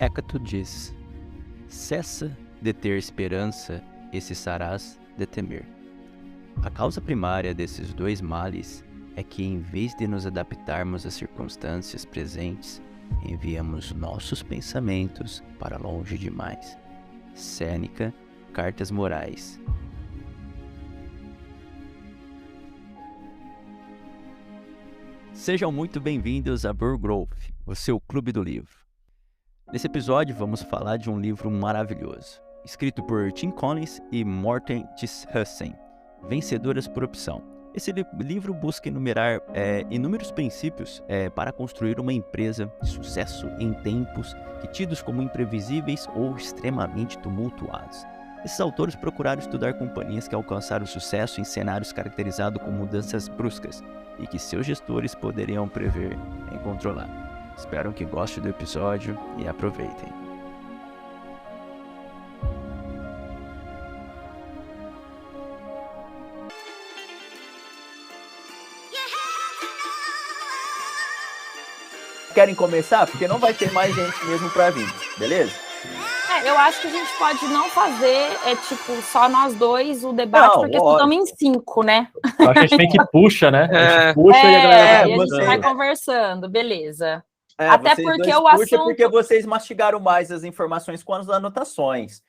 Hécate diz: cessa de ter esperança e cessarás de temer. A causa primária desses dois males é que, em vez de nos adaptarmos às circunstâncias presentes, enviamos nossos pensamentos para longe demais. Sêneca, Cartas Morais. Sejam muito bem-vindos a Burgrove, o seu clube do livro. Nesse episódio vamos falar de um livro maravilhoso, escrito por Tim Collins e Morten Hussen, Vencedoras por Opção. Esse livro busca enumerar inúmeros princípios para construir uma empresa de sucesso em tempos que tidos como imprevisíveis ou extremamente tumultuados. Esses autores procuraram estudar companhias que alcançaram sucesso em cenários caracterizados com mudanças bruscas e que seus gestores poderiam prever e controlar. Espero que gostem do episódio e aproveitem. Querem começar? Porque não vai ter mais gente mesmo pra vir, beleza? Eu acho que a gente pode não fazer, só nós dois o debate, porque estamos em 5, né? Eu acho que a gente meio que puxa, né? A gente puxa e a galera vai a gente vai conversando, beleza. Até porque o assunto... Porque vocês mastigaram mais as informações com as anotações.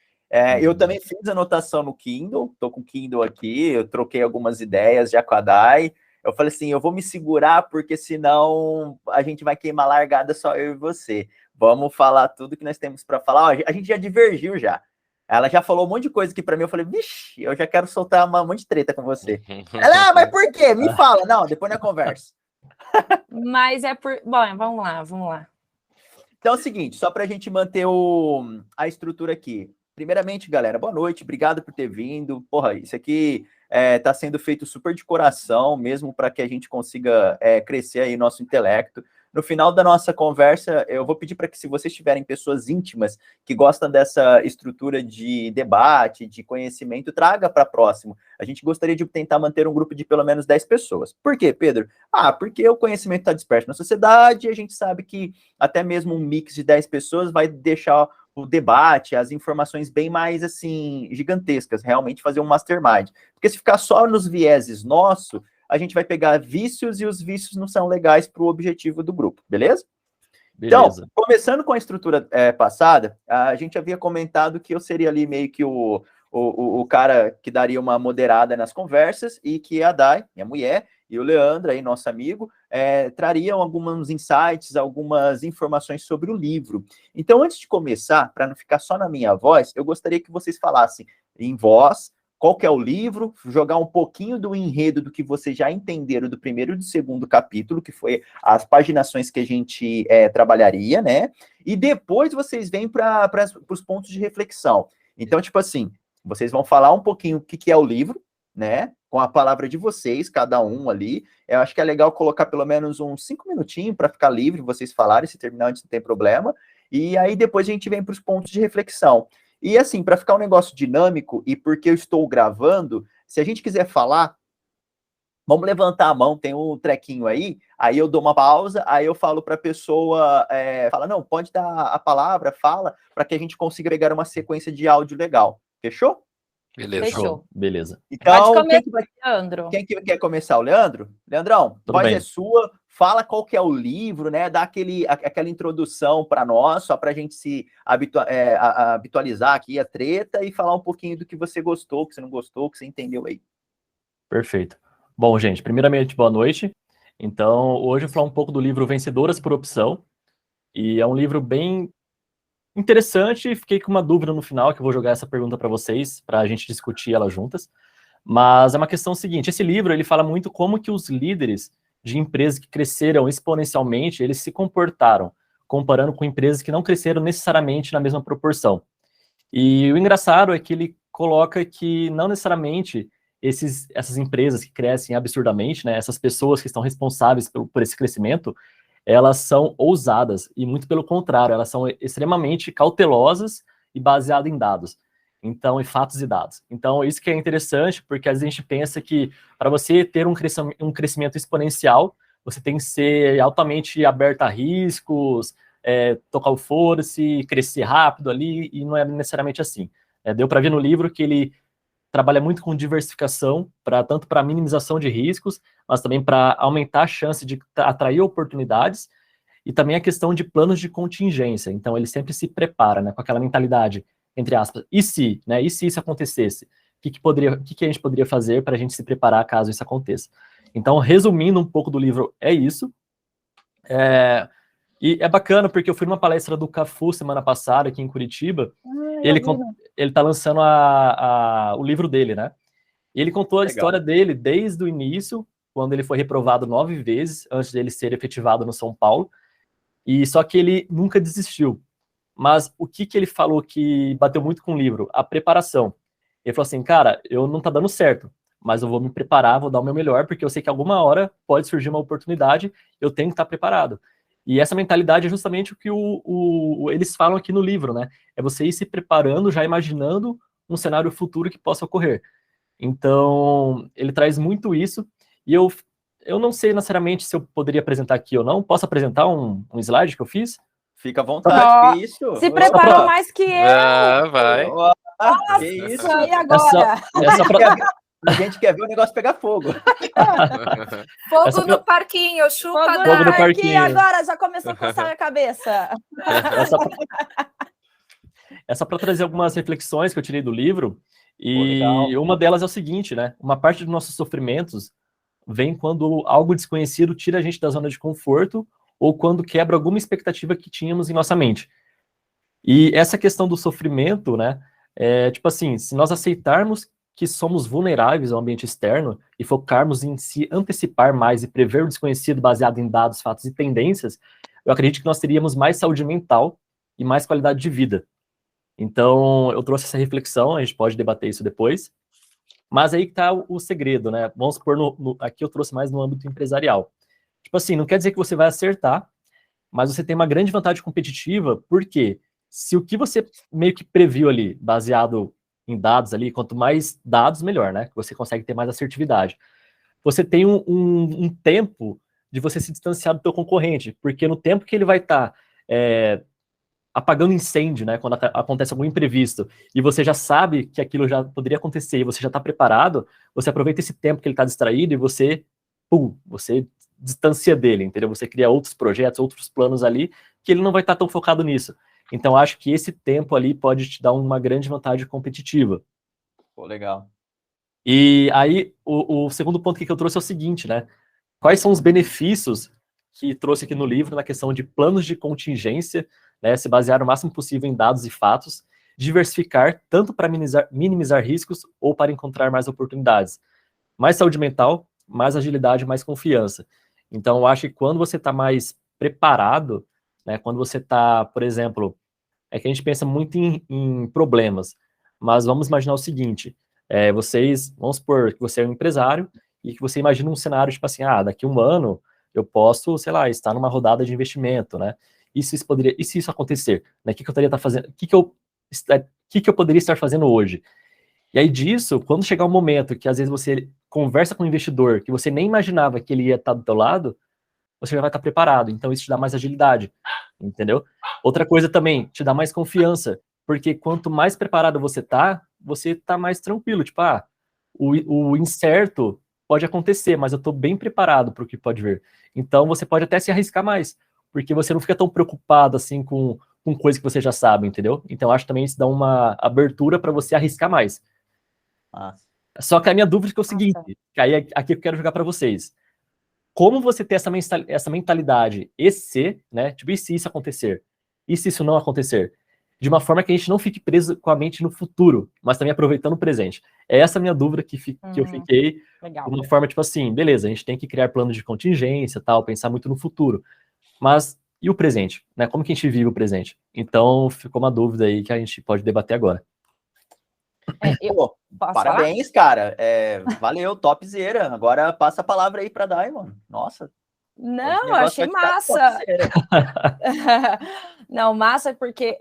Eu também fiz anotação no Kindle, tô com o Kindle aqui, eu troquei algumas ideias já com a Dai. Eu falei assim, eu vou me segurar, porque senão a gente vai queimar largada só eu e você. Vamos falar tudo que nós temos para falar. A gente já divergiu já. Ela já falou um monte de coisa aqui para mim. Eu falei, vixe, eu já quero soltar um monte de treta com você. Ela, mas por quê? Me fala. Não, depois na conversa. Mas é por... Bom, vamos lá. Então é o seguinte, só para a gente manter a estrutura aqui. Primeiramente, galera, boa noite. Obrigado por ter vindo. Porra, isso aqui tá sendo feito super de coração, mesmo para que a gente consiga crescer aí nosso intelecto. No final da nossa conversa, eu vou pedir para que, se vocês tiverem pessoas íntimas que gostam dessa estrutura de debate, de conhecimento, traga para próximo. A gente gostaria de tentar manter um grupo de pelo menos 10 pessoas. Por quê, Pedro? Porque o conhecimento está disperso na sociedade, e a gente sabe que até mesmo um mix de 10 pessoas vai deixar o debate, as informações bem mais, assim, gigantescas, realmente fazer um mastermind. Porque se ficar só nos vieses nosso, a gente vai pegar vícios e os vícios não são legais para o objetivo do grupo, beleza? Então, começando com a estrutura passada, a gente havia comentado que eu seria ali meio que o cara que daria uma moderada nas conversas e que a Dai, minha mulher, e o Leandro, aí, nosso amigo, trariam alguns insights, algumas informações sobre o livro. Então, antes de começar, para não ficar só na minha voz, eu gostaria que vocês falassem em voz, qual que é o livro, jogar um pouquinho do enredo do que vocês já entenderam do primeiro e do segundo capítulo, que foi as paginações que a gente trabalharia, né? E depois vocês vêm para os pontos de reflexão. Então, tipo assim, vocês vão falar um pouquinho o que é o livro, né? Com a palavra de vocês, cada um ali. Eu acho que é legal colocar pelo menos uns 5 minutinhos para ficar livre, vocês falarem, se terminar antes não tem problema. E aí depois a gente vem para os pontos de reflexão. E assim, para ficar um negócio dinâmico, e porque eu estou gravando, se a gente quiser falar, vamos levantar a mão, tem um trequinho aí eu dou uma pausa, aí eu falo para a pessoa, fala, não, pode dar a palavra, fala, para que a gente consiga pegar uma sequência de áudio legal. Fechou? Beleza. Fechou. Beleza. Então, pode começar, Leandro. Quem que quer começar? O Leandro? Leandrão, a voz é sua. Fala qual que é o livro, né? Dá aquela introdução para nós, só para a gente se habitualizar aqui a treta e falar um pouquinho do que você gostou, que você não gostou, que você entendeu aí. Perfeito. Bom, gente, primeiramente, boa noite. Então, hoje eu vou falar um pouco do livro Vencedoras por Opção. E é um livro bem interessante. Fiquei com uma dúvida no final, que eu vou jogar essa pergunta para vocês, para a gente discutir ela juntas. Mas é uma questão seguinte, esse livro ele fala muito como que os líderes de empresas que cresceram exponencialmente, eles se comportaram, comparando com empresas que não cresceram necessariamente na mesma proporção. E o engraçado é que ele coloca que não necessariamente essas empresas que crescem absurdamente, né, essas pessoas que estão responsáveis por esse crescimento, elas são ousadas, e muito pelo contrário, elas são extremamente cautelosas e baseadas em dados. Então, em fatos e dados. Então, isso que é interessante, porque às vezes a gente pensa que para você ter um crescimento exponencial, você tem que ser altamente aberto a riscos, tocar o foda-se, crescer rápido ali, e não é necessariamente assim. Deu para ver no livro que ele trabalha muito com diversificação, tanto para minimização de riscos, mas também para aumentar a chance de atrair oportunidades, e também a questão de planos de contingência. Então, ele sempre se prepara, né, com aquela mentalidade, entre aspas, e se, né, e se isso acontecesse? O que a gente poderia fazer para a gente se preparar caso isso aconteça? Então, resumindo um pouco do livro, é isso. E é bacana, porque eu fui numa palestra do Cafu semana passada, aqui em Curitiba. Ele tá lançando o livro dele, né? E ele contou a história dele desde o início, quando ele foi reprovado 9 vezes, antes dele ser efetivado no São Paulo. E só que ele nunca desistiu. Mas o que ele falou que bateu muito com o livro? A preparação. Ele falou assim, cara, eu não tá dando certo, mas eu vou me preparar, vou dar o meu melhor, porque eu sei que alguma hora pode surgir uma oportunidade, eu tenho que estar preparado. E essa mentalidade é justamente o que eles falam aqui no livro, né? É você ir se preparando, já imaginando um cenário futuro que possa ocorrer. Então, ele traz muito isso, e eu não sei necessariamente se eu poderia apresentar aqui ou não. Posso apresentar um slide que eu fiz? Fica à vontade, que isso. Se preparou mais que eu. Vai. Nossa, que isso. E agora? A gente quer ver o negócio pegar fogo. Fogo no parquinho, chupa Fogo no parquinho. Agora já começou a coçar a cabeça. É só para trazer algumas reflexões que eu tirei do livro. E uma delas é o seguinte, né? Uma parte dos nossos sofrimentos vem quando algo desconhecido tira a gente da zona de conforto ou quando quebra alguma expectativa que tínhamos em nossa mente. E essa questão do sofrimento, né? Tipo assim, se nós aceitarmos que somos vulneráveis ao ambiente externo e focarmos em se antecipar mais e prever o desconhecido baseado em dados, fatos e tendências, eu acredito que nós teríamos mais saúde mental e mais qualidade de vida. Então, eu trouxe essa reflexão, a gente pode debater isso depois, mas aí que tá o segredo, né? Vamos supor, aqui eu trouxe mais no âmbito empresarial. Tipo assim, não quer dizer que você vai acertar, mas você tem uma grande vantagem competitiva, porque se o que você meio que previu ali, baseado em dados ali, quanto mais dados, melhor, né? Você consegue ter mais assertividade. Você tem um tempo de você se distanciar do teu concorrente, porque no tempo que ele vai estar apagando incêndio, né? Quando acontece algum imprevisto, e você já sabe que aquilo já poderia acontecer, e você já está preparado, você aproveita esse tempo que ele está distraído e você distancia dele, entendeu? Você cria outros projetos, outros planos ali, que ele não vai estar tão focado nisso. Então, acho que esse tempo ali pode te dar uma grande vantagem competitiva. Pô, legal. E aí, o segundo ponto que eu trouxe é o seguinte, né? Quais são os benefícios que trouxe aqui no livro na questão de planos de contingência, né? Se basear o máximo possível em dados e fatos, diversificar tanto para minimizar riscos ou para encontrar mais oportunidades. Mais saúde mental, mais agilidade, mais confiança. Então, eu acho que quando você está mais preparado, né? Quando você está, por exemplo, é que a gente pensa muito em problemas, mas vamos imaginar o seguinte, vamos supor que você é um empresário e que você imagina um cenário tipo assim, daqui a um ano eu posso, sei lá, estar numa rodada de investimento, né? E se isso acontecer? Né? O que eu poderia estar fazendo? O que eu poderia estar fazendo hoje? E aí disso, quando chegar um momento que às vezes você conversa com um investidor que você nem imaginava que ele ia estar do teu lado, você já vai estar preparado. Então isso te dá mais agilidade, entendeu? Outra coisa também, te dá mais confiança, porque quanto mais preparado você tá mais tranquilo. Tipo, o incerto pode acontecer, mas eu tô bem preparado para o que pode vir. Então você pode até se arriscar mais, porque você não fica tão preocupado assim com coisa que você já sabe, entendeu? Então acho também isso dá uma abertura para você arriscar mais. Só que a minha dúvida é o seguinte, que aí aqui eu quero jogar para vocês. Como você ter essa mentalidade, né? Tipo, e se isso acontecer? E se isso não acontecer? De uma forma que a gente não fique preso com a mente no futuro, mas também aproveitando o presente. É essa a minha dúvida que eu fiquei. Legal. De uma forma, tipo assim, beleza, a gente tem que criar planos de contingência, tal, pensar muito no futuro. Mas, e o presente? Né? Como que a gente vive o presente? Então, ficou uma dúvida aí que a gente pode debater agora. Pô, parabéns, cara. Valeu, topzera. Agora passa a palavra aí para Daimon. Nossa. Não, eu achei massa. Não, massa porque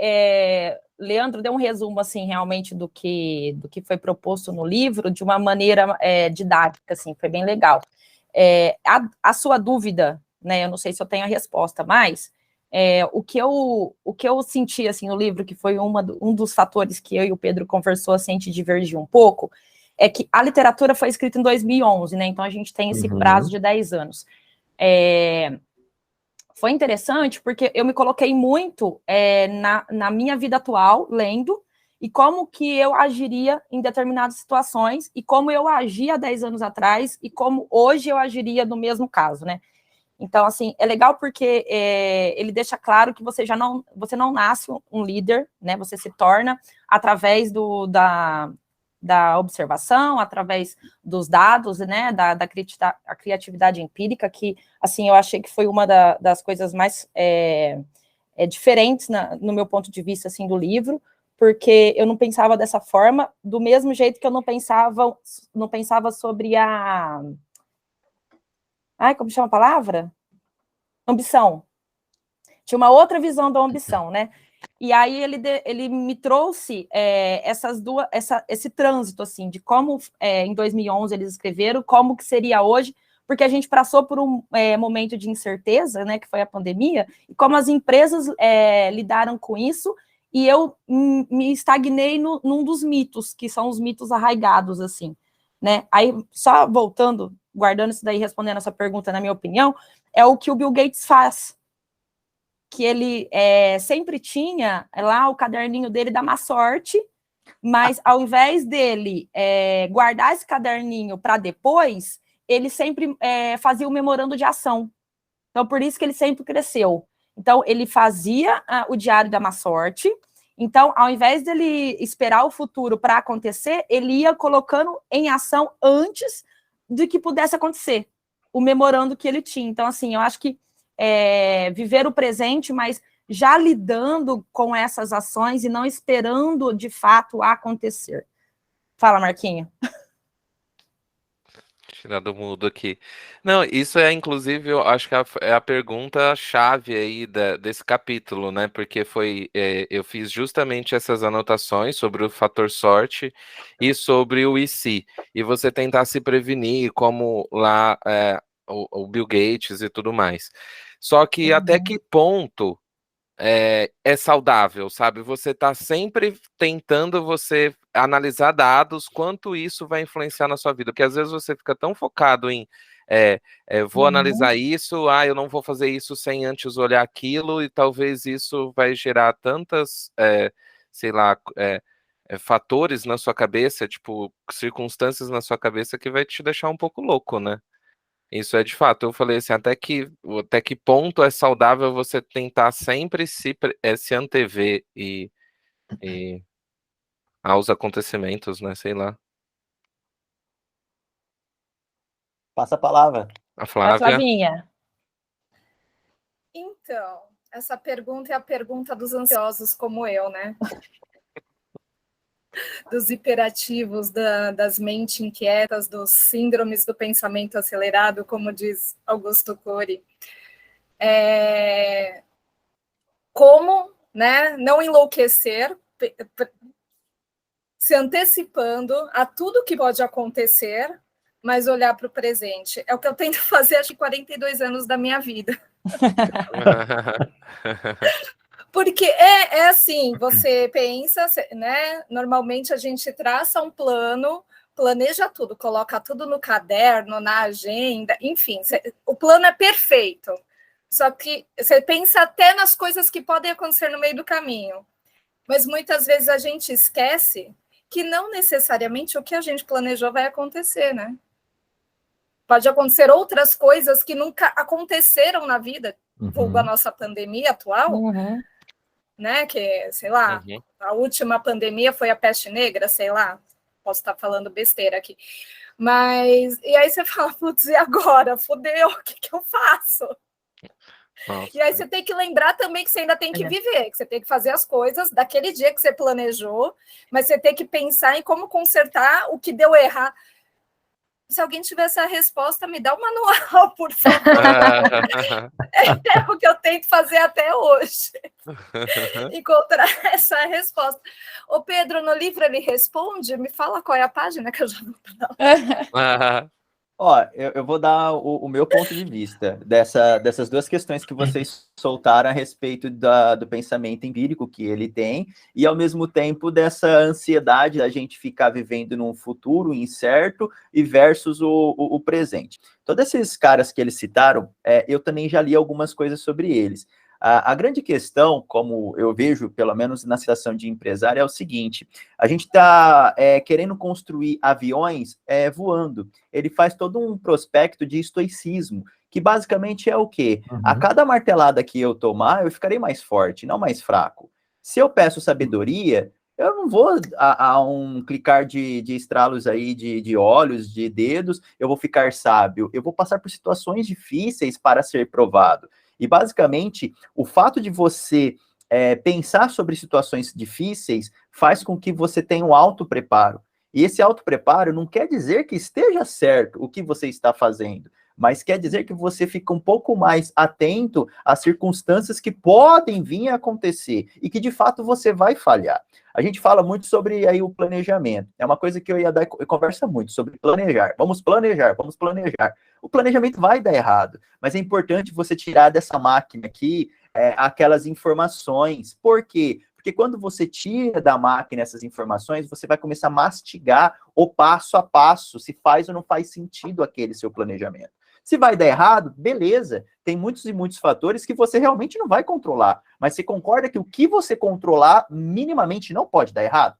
Leandro deu um resumo, assim, realmente do que foi proposto no livro de uma maneira didática, assim, foi bem legal. A sua dúvida, né, eu não sei se eu tenho a resposta, mas O que eu senti assim, no livro, que foi um dos fatores que eu e o Pedro conversou, assim, a gente divergiu um pouco, é que a literatura foi escrita em 2011, né? Então a gente tem esse prazo de 10 anos. Foi interessante porque eu me coloquei muito na minha vida atual, lendo, e como que eu agiria em determinadas situações, e como eu agia há 10 anos atrás, e como hoje eu agiria no mesmo caso, né? Então, assim, é legal porque ele deixa claro que você não nasce um líder, né? Você se torna através da observação, através dos dados, né? Da criatividade empírica, que, assim, eu achei que foi uma das coisas mais diferentes no meu ponto de vista, assim, do livro, porque eu não pensava dessa forma, do mesmo jeito que eu não pensava sobre a... Ai, como chama a palavra? Ambição. Tinha uma outra visão da ambição, né? E aí ele me trouxe esse trânsito, assim, de como em 2011 eles escreveram, como que seria hoje, porque a gente passou por um momento de incerteza, né, que foi a pandemia, e como as empresas lidaram com isso, e eu me estagnei num dos mitos, que são os mitos arraigados, assim, né? Aí, só voltando, guardando isso daí, respondendo essa pergunta, na minha opinião, é o que o Bill Gates faz, que ele sempre tinha lá o caderninho dele da má sorte, mas ao invés dele guardar esse caderninho para depois, ele sempre fazia o memorando de ação. Então, por isso que ele sempre cresceu. Então, ele fazia o diário da má sorte. Então, ao invés dele esperar o futuro para acontecer, ele ia colocando em ação antes de que pudesse acontecer o memorando que ele tinha. Então, assim, eu acho que viver o presente, mas já lidando com essas ações e não esperando, de fato, acontecer. Fala, Marquinho. Tirar do mudo aqui. Não, isso inclusive, eu acho que é a pergunta-chave aí desse capítulo, né? Porque eu fiz justamente essas anotações sobre o fator sorte e sobre o e se. E você tentar se prevenir, como lá o Bill Gates e tudo mais. Só que até que ponto é saudável, sabe? Você está sempre tentando analisar dados, quanto isso vai influenciar na sua vida, porque às vezes você fica tão focado em vou analisar isso, eu não vou fazer isso sem antes olhar aquilo, e talvez isso vai gerar tantas, sei lá, fatores na sua cabeça, tipo, circunstâncias na sua cabeça que vai te deixar um pouco louco, né? Isso é de fato. Eu falei assim, até que ponto é saudável você tentar sempre se antever e aos acontecimentos, né? Sei lá. Passa a palavra. A Vai, Flávia. Flavinha. Então, essa pergunta é a pergunta dos ansiosos como eu, né? Dos hiperativos, das mentes inquietas, dos síndromes do pensamento acelerado, como diz Augusto Cury. Como, né, não enlouquecer, se antecipando a tudo que pode acontecer, mas olhar para o presente. É o que eu tento fazer, acho que 42 anos da minha vida. Porque é assim, você pensa, né? Normalmente a gente traça um plano, planeja tudo, coloca tudo no caderno, na agenda, enfim, o plano é perfeito. Só que você pensa até nas coisas que podem acontecer no meio do caminho. Mas muitas vezes a gente esquece que não necessariamente o que a gente planejou vai acontecer, né? Pode acontecer outras coisas que nunca aconteceram na vida, vulgo a nossa pandemia atual, né? Que, sei lá, a última pandemia foi a peste negra, sei lá, posso estar falando besteira aqui. Mas, e aí você fala, putz, e agora? Fudeu, o que eu faço? Nossa. E aí você tem que lembrar também que você ainda tem que viver, que você tem que fazer as coisas daquele dia que você planejou, mas você tem que pensar em como consertar o que deu errado. Se alguém tivesse a resposta, me dá o manual, por favor. É o que eu tento fazer até hoje. Encontrar essa resposta. Ô, Pedro, no livro ele responde? Me fala qual é a página que eu já vou dar. Ó, eu vou dar o meu ponto de vista dessas duas questões que vocês soltaram a respeito do pensamento empírico que ele tem e, ao mesmo tempo, dessa ansiedade da gente ficar vivendo num futuro incerto e versus o presente. Todos esses caras que eles citaram, eu também já li algumas coisas sobre eles. A grande questão, como eu vejo, pelo menos na situação de empresário, é o seguinte: a gente está querendo construir aviões voando. Ele faz todo um prospecto de estoicismo, que basicamente é o quê? A cada martelada que eu tomar, eu ficarei mais forte, não mais fraco. Se eu peço sabedoria, eu não vou a um clicar de estralos aí de olhos, de dedos, eu vou ficar sábio. Eu vou passar por situações difíceis para ser provado. E, basicamente, o fato de você pensar sobre situações difíceis faz com que você tenha um auto-preparo. E esse auto-preparo não quer dizer que esteja certo o que você está fazendo, mas quer dizer que você fica um pouco mais atento às circunstâncias que podem vir a acontecer e que, de fato, você vai falhar. A gente fala muito sobre aí o planejamento. É uma coisa que eu e a Dai conversa muito sobre planejar. Vamos planejar, vamos planejar. O planejamento vai dar errado, mas é importante você tirar dessa máquina aqui aquelas informações. Por quê? Porque quando você tira da máquina essas informações, você vai começar a mastigar o passo a passo, se faz ou não faz sentido aquele seu planejamento. Se vai dar errado, beleza. Tem muitos e muitos fatores que você realmente não vai controlar. Mas você concorda que o que você controlar minimamente não pode dar errado?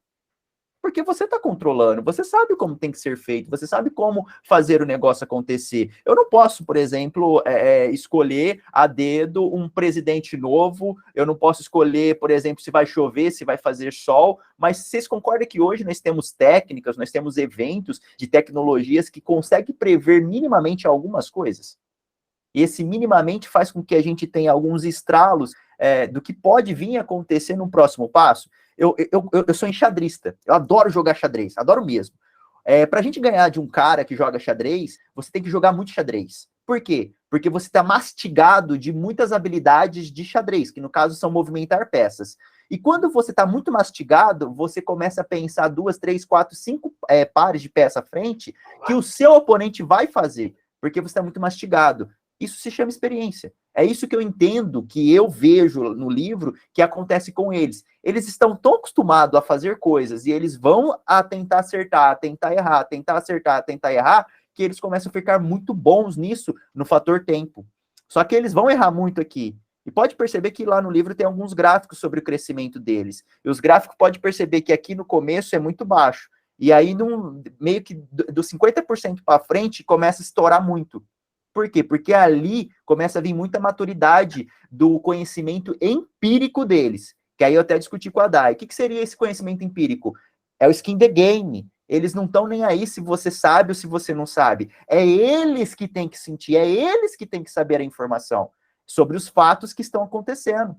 Porque você está controlando, você sabe como tem que ser feito, você sabe como fazer o negócio acontecer. Eu não posso, por exemplo, escolher a dedo um presidente novo, eu não posso escolher, por exemplo, se vai chover, se vai fazer sol, mas vocês concordam que hoje nós temos técnicas, nós temos eventos de tecnologias que conseguem prever minimamente algumas coisas? E esse minimamente faz com que a gente tenha alguns estralos do que pode vir a acontecer no próximo passo. Eu sou enxadrista, eu adoro jogar xadrez, adoro mesmo. Para a gente ganhar de um cara que joga xadrez, você tem que jogar muito xadrez. Por quê? Porque você está mastigado de muitas habilidades de xadrez, que no caso são movimentar peças. E quando você está muito mastigado, você começa a pensar 2, 3, 4, 5 pares de peça à frente que o seu oponente vai fazer, porque você está muito mastigado. Isso se chama experiência. É isso que eu entendo, que eu vejo no livro, que acontece com eles. Eles estão tão acostumados a fazer coisas e eles vão a tentar acertar, a tentar errar, tentar acertar, a tentar errar, que eles começam a ficar muito bons nisso, no fator tempo. Só que eles vão errar muito aqui. E pode perceber que lá no livro tem alguns gráficos sobre o crescimento deles. E os gráficos pode perceber que aqui no começo é muito baixo. E aí, meio que do 50% para frente, começa a estourar muito. Por quê? Porque ali começa a vir muita maturidade do conhecimento empírico deles. Que aí eu até discuti com a Dai. O que seria esse conhecimento empírico? É o skin the game. Eles não estão nem aí se você sabe ou se você não sabe. É eles que têm que sentir, é eles que têm que saber a informação sobre os fatos que estão acontecendo.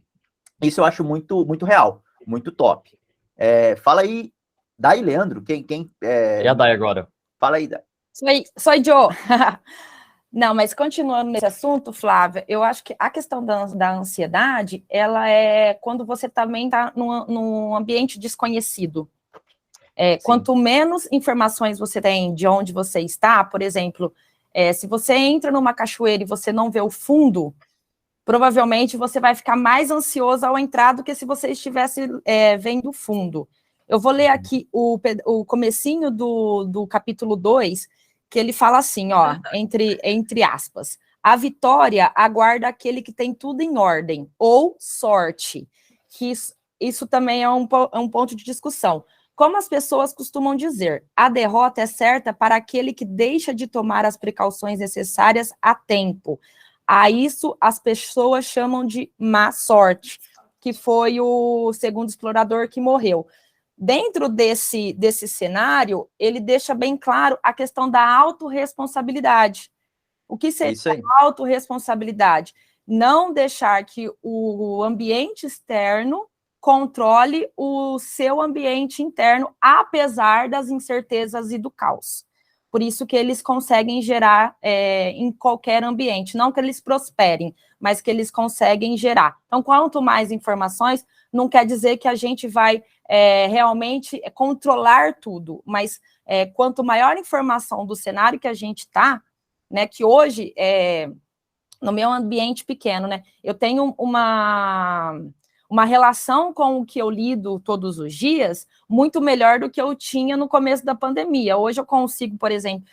Isso eu acho muito, muito real, muito top. Fala aí, Dai, Leandro. E a Dai agora? Fala aí, Dai. Sou Joe. Não, mas continuando nesse assunto, Flávia, eu acho que a questão da ansiedade, ela é quando você também está num ambiente desconhecido. Quanto menos informações você tem de onde você está, por exemplo, se você entra numa cachoeira e você não vê o fundo, provavelmente você vai ficar mais ansioso ao entrar do que se você estivesse vendo o fundo. Eu vou ler aqui o comecinho do capítulo 2, que ele fala assim, ó, entre aspas, a vitória aguarda aquele que tem tudo em ordem, ou sorte, que isso também é um ponto de discussão. Como as pessoas costumam dizer, a derrota é certa para aquele que deixa de tomar as precauções necessárias a tempo. A isso as pessoas chamam de má sorte, que foi o segundo explorador que morreu. Dentro desse cenário, ele deixa bem claro a questão da autorresponsabilidade. O que seria a autorresponsabilidade? Não deixar que o ambiente externo controle o seu ambiente interno, apesar das incertezas e do caos. Por isso que eles conseguem gerar em qualquer ambiente. Não que eles prosperem, mas que eles conseguem gerar. Então, quanto mais informações, não quer dizer que a gente vai realmente controlar tudo, mas quanto maior informação do cenário que a gente está, né, que hoje, no meu ambiente pequeno, né, eu tenho uma relação com o que eu lido todos os dias muito melhor do que eu tinha no começo da pandemia. Hoje eu consigo, por exemplo,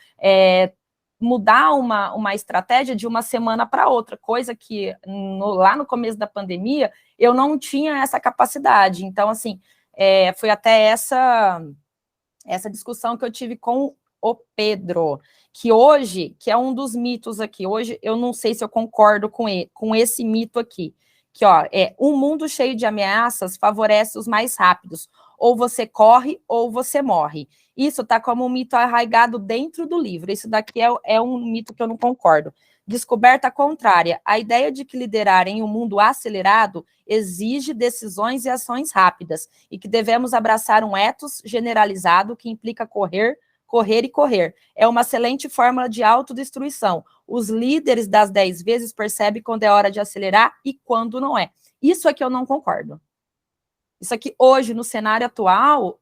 mudar uma estratégia de uma semana para outra, coisa que lá no começo da pandemia eu não tinha essa capacidade. Então, assim, foi até essa discussão que eu tive com o Pedro, que hoje, que é um dos mitos aqui, hoje eu não sei se eu concordo com esse mito aqui, que um mundo cheio de ameaças favorece os mais rápidos, ou você corre ou você morre. Isso está como um mito arraigado dentro do livro, isso daqui é um mito que eu não concordo. Descoberta contrária, a ideia de que liderar em um mundo acelerado exige decisões e ações rápidas, e que devemos abraçar um ethos generalizado que implica correr e correr. É uma excelente fórmula de autodestruição. Os líderes das 10 vezes percebem quando é hora de acelerar e quando não é. Isso é que eu não concordo. Isso aqui, hoje, no cenário atual,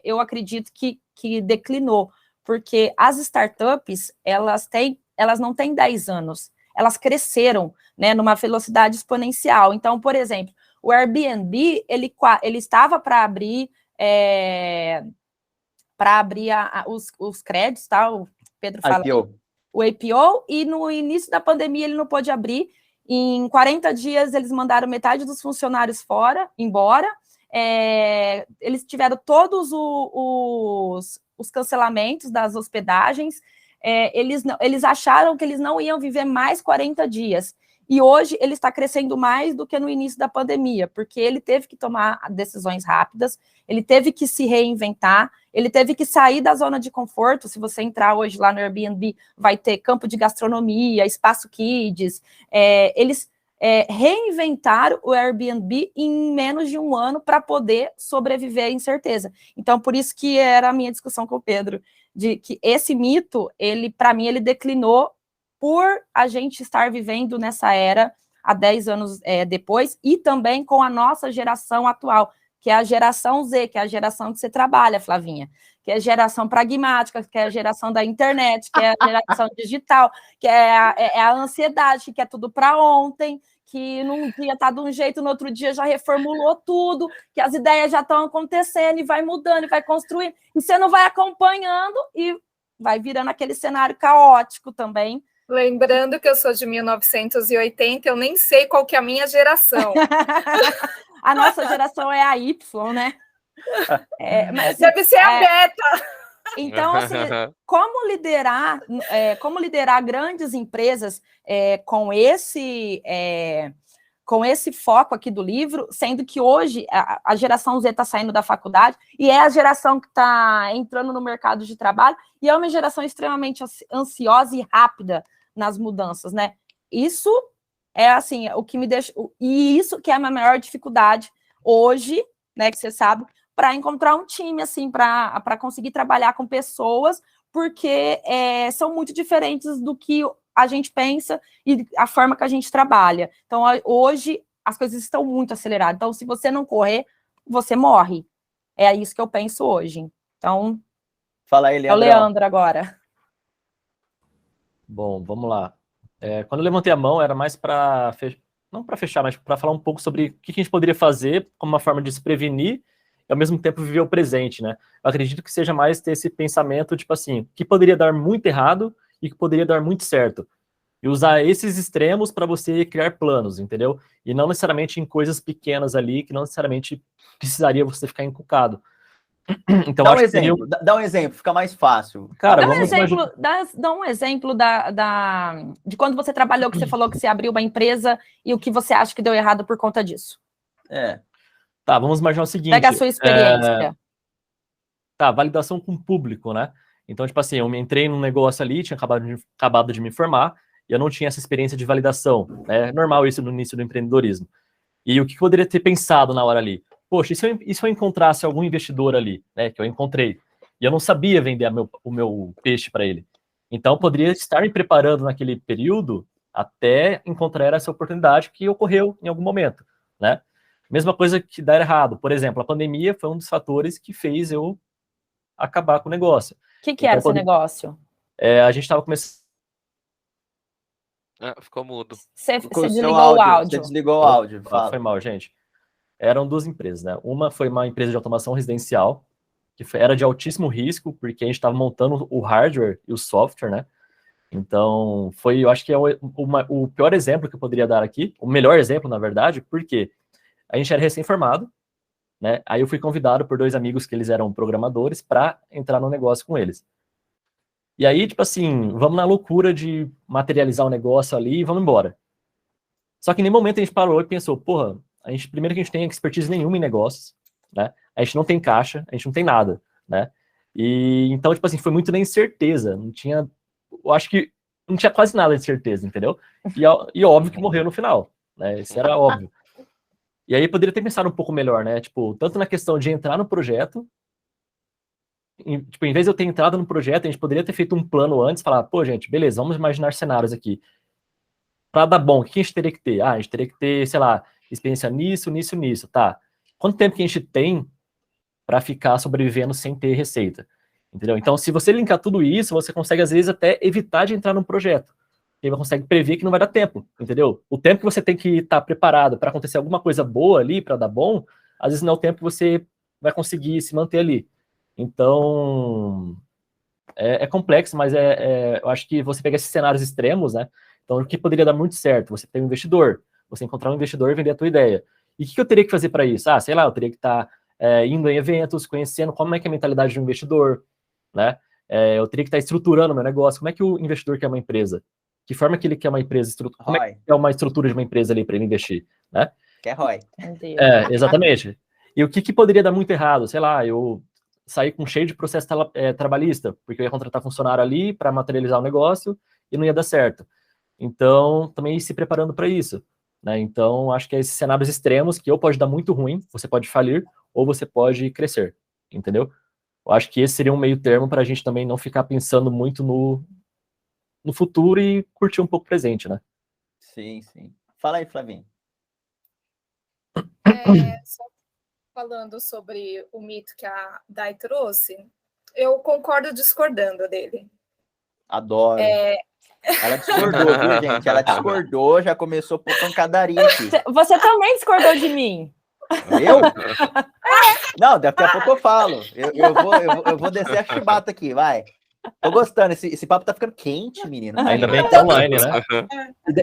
eu acredito que declinou, porque as startups, elas não têm 10 anos, elas cresceram, né, numa velocidade exponencial. Então, por exemplo, o Airbnb, ele estava para abrir os créditos, tá? O Pedro fala IPO. O IPO, e no início da pandemia ele não pôde abrir. Em 40 dias eles mandaram metade dos funcionários embora. Eles tiveram todos os cancelamentos das hospedagens. Eles acharam que eles não iam viver mais 40 dias. E hoje ele está crescendo mais do que no início da pandemia, porque ele teve que tomar decisões rápidas, ele teve que se reinventar, ele teve que sair da zona de conforto. Se você entrar hoje lá no Airbnb, vai ter campo de gastronomia, espaço kids. Eles reinventaram o Airbnb em menos de um ano para poder sobreviver à incerteza. Então, por isso que era a minha discussão com o Pedro, de que esse mito, para mim, ele declinou por a gente estar vivendo nessa era há 10 anos depois, e também com a nossa geração atual, que é a geração Z, que é a geração que você trabalha, Flavinha, que é a geração pragmática, que é a geração da internet, que é a geração digital, que é a ansiedade, que quer tudo para ontem, que num dia está de um jeito, no outro dia já reformulou tudo, que as ideias já estão acontecendo e vai mudando e vai construindo, e você não vai acompanhando e vai virando aquele cenário caótico também. Lembrando que eu sou de 1980, eu nem sei qual que é a minha geração. A nossa geração é a Y, né? Mas, deve ser a beta. Então, assim, como liderar grandes empresas com esse foco aqui do livro, sendo que hoje a geração Z está saindo da faculdade e é a geração que está entrando no mercado de trabalho, e é uma geração extremamente ansiosa e rápida nas mudanças, né? Isso é, assim, o que me deixa... E isso que é a minha maior dificuldade hoje, né, que você sabe, para encontrar um time, assim, para conseguir trabalhar com pessoas, porque são muito diferentes do que a gente pensa e a forma que a gente trabalha. Então, hoje, as coisas estão muito aceleradas. Então, se você não correr, você morre. É isso que eu penso hoje. Então, fala aí, Leandro. É o Leandro agora. Bom, vamos lá. Quando eu levantei a mão, era mais para... Não para fechar, mas para falar um pouco sobre o que a gente poderia fazer como uma forma de se prevenir e, ao mesmo tempo, viver o presente, né? Eu acredito que seja mais ter esse pensamento, tipo assim, que poderia dar muito errado e que poderia dar muito certo. E usar esses extremos para você criar planos, entendeu? E não necessariamente em coisas pequenas ali, que não necessariamente precisaria você ficar encucado. Então, dá um exemplo, dá um exemplo, fica mais fácil. Cara, dá um exemplo de quando você trabalhou, que você falou que você abriu uma empresa e o que você acha que deu errado por conta disso. Tá, vamos imaginar o seguinte. Pega a sua experiência. Validação com o público, né? Então, tipo assim, eu entrei num negócio ali, tinha acabado de me formar, e eu não tinha essa experiência de validação. É normal isso no início do empreendedorismo. E o que eu poderia ter pensado na hora ali? Poxa, e se eu encontrasse algum investidor ali, né, que eu encontrei, e eu não sabia vender o meu peixe para ele? Então, eu poderia estar me preparando naquele período até encontrar essa oportunidade que ocorreu em algum momento, né? Mesma coisa que dar errado. Por exemplo, a pandemia foi um dos fatores que fez eu acabar com o negócio. O que era esse negócio? A gente estava começando Ficou mudo. Você Com o seu desligou o áudio. Você desligou o áudio. Foi Fala. mal, gente. Eram duas empresas, né? Uma foi uma empresa de automação residencial, que era de altíssimo risco, porque a gente estava montando o hardware e o software, né? Então, eu acho que é o pior exemplo que eu poderia dar aqui, o melhor exemplo, na verdade, porque a gente era recém-formado, né? Aí eu fui convidado por 2 amigos que eles eram programadores para entrar no negócio com eles. E aí, tipo assim, vamos na loucura de materializar o negócio ali e vamos embora. Só que em nenhum momento a gente parou e pensou, porra, primeiro que a gente tem expertise nenhuma em negócios, né? A gente não tem caixa, a gente não tem nada, né? E então, tipo assim, foi muito na incerteza, não tinha, eu acho que não tinha quase nada de certeza, entendeu? E óbvio que morreu no final, né? Isso era óbvio. E aí poderia ter pensado um pouco melhor, né? Tipo, tanto na questão de entrar no projeto, tipo, em vez de eu ter entrado no projeto, a gente poderia ter feito um plano antes, falar, pô, gente, beleza, vamos imaginar cenários aqui. Para dar bom, o que a gente teria que ter? A gente teria que ter, sei lá, experiência nisso, tá? Quanto tempo que a gente tem para ficar sobrevivendo sem ter receita? Entendeu? Então, se você linkar tudo isso, você consegue, às vezes, até evitar de entrar num projeto. E você consegue prever que não vai dar tempo, entendeu? O tempo que você tem que estar preparado para acontecer alguma coisa boa ali, para dar bom, às vezes não é o tempo que você vai conseguir se manter ali. Então, é complexo, mas eu acho que você pega esses cenários extremos, né? Então, o que poderia dar muito certo? Você tem um investidor, você encontrar um investidor e vender a tua ideia. E o que eu teria que fazer para isso? Sei lá, eu teria que estar indo em eventos, conhecendo como é que é a mentalidade de um investidor, né? Eu teria que estar estruturando o meu negócio. Como é que o investidor quer uma empresa? Que forma que ele quer uma empresa? Como é que é uma estrutura de uma empresa ali para ele investir, né? Quer ROI. Exatamente. E o que poderia dar muito errado? Sei lá, eu sair com cheio de processo trabalhista, porque eu ia contratar funcionário ali para materializar o negócio e não ia dar certo. Então, também se preparando para isso, né? Então, acho que é esses cenários extremos que ou pode dar muito ruim, você pode falir, ou você pode crescer, entendeu? Eu acho que esse seria um meio termo para a gente também não ficar pensando muito no futuro e curtir um pouco o presente, né? Sim, sim. Fala aí, Flavinho. Só falando sobre o mito que a Dai trouxe, eu concordo discordando dele. Adoro. Ela discordou, viu, gente? Ela discordou, já começou por pancadaria aqui. Você também discordou de mim. Eu? Não, daqui a pouco eu falo. Eu vou descer a chibata aqui, vai. Tô gostando, esse papo tá ficando quente, menino. Ainda bem que tá online, né?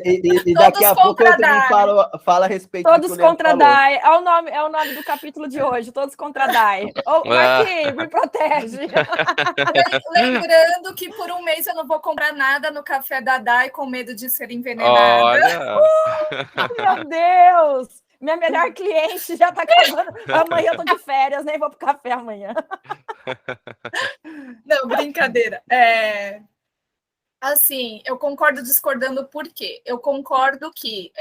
E daqui a pouco eu também falo a respeito Todos do que o Leandro contra falou. Dai. É o nome do capítulo de hoje. Todos contra Dai. Marquinhos, me protege. Lembrando que por um mês eu não vou comprar nada no café da Dai com medo de ser envenenada. Olha! Meu Deus! Minha melhor cliente já tá acabando. Amanhã eu tô de férias, nem vou pro café amanhã. Não, brincadeira. Assim, eu concordo discordando por quê? Eu concordo que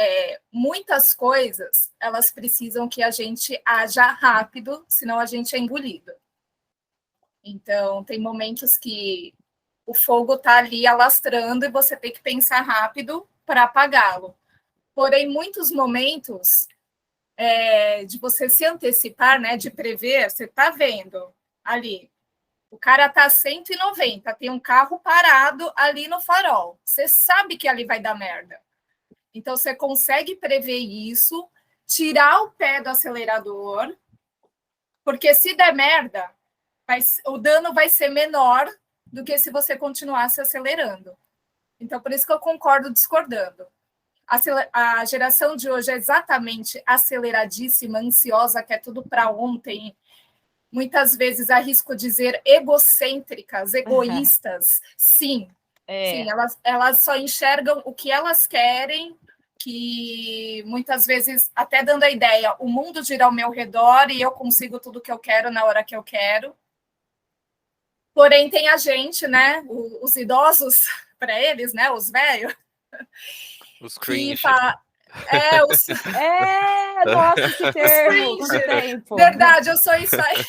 muitas coisas, elas precisam que a gente haja rápido, senão a gente é engolido. Então, tem momentos que o fogo tá ali alastrando e você tem que pensar rápido para apagá-lo. Porém, muitos momentos de você se antecipar, né, de prever, você tá vendo ali, o cara tá 190, tem um carro parado ali no farol. Você sabe que ali vai dar merda. Então, você consegue prever isso, tirar o pé do acelerador, porque se der merda, o dano vai ser menor do que se você continuasse acelerando. Então, por isso que eu concordo discordando. A geração de hoje é exatamente aceleradíssima, ansiosa, quer tudo para ontem. Muitas vezes arrisco dizer egocêntricas, egoístas. Sim, sim, elas só enxergam o que elas querem, que muitas vezes, até dando a ideia, o mundo gira ao meu redor e eu consigo tudo que eu quero na hora que eu quero. Porém, tem a gente, né? Os idosos, para eles, né? Os velhos. Os cringe. Nossa, esse termo, tempo. Verdade, eu sou isso aí.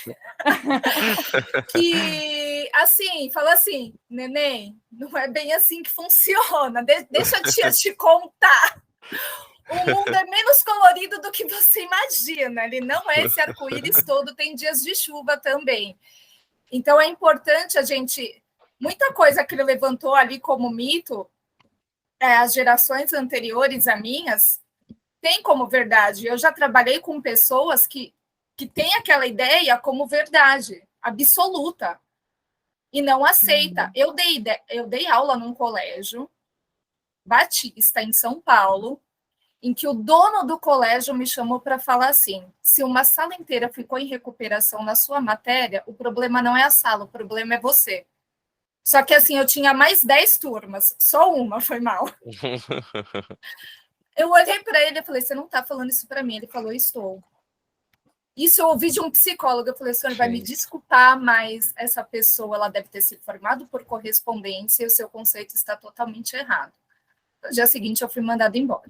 Que, assim, fala assim, neném, não é bem assim que funciona. Deixa a tia te contar. O mundo é menos colorido do que você imagina. Ele não é esse arco-íris todo, tem dias de chuva também. Então, é importante a gente... Muita coisa que ele levantou ali como mito, as gerações anteriores a minhas têm como verdade. Eu já trabalhei com pessoas que têm aquela ideia como verdade absoluta e não aceita. Eu dei aula num colégio batista em São Paulo, em que o dono do colégio me chamou para falar assim: se uma sala inteira ficou em recuperação na sua matéria, o problema não é a sala, o problema é você. Só que assim, eu tinha mais 10 turmas, só uma foi mal. Eu olhei para ele e falei: você não está falando isso para mim? Ele falou: estou. Isso eu ouvi de um psicólogo. Eu falei: o senhor vai me desculpar, mas essa pessoa ela deve ter se formado por correspondência e o seu conceito está totalmente errado. No dia seguinte, eu fui mandada embora.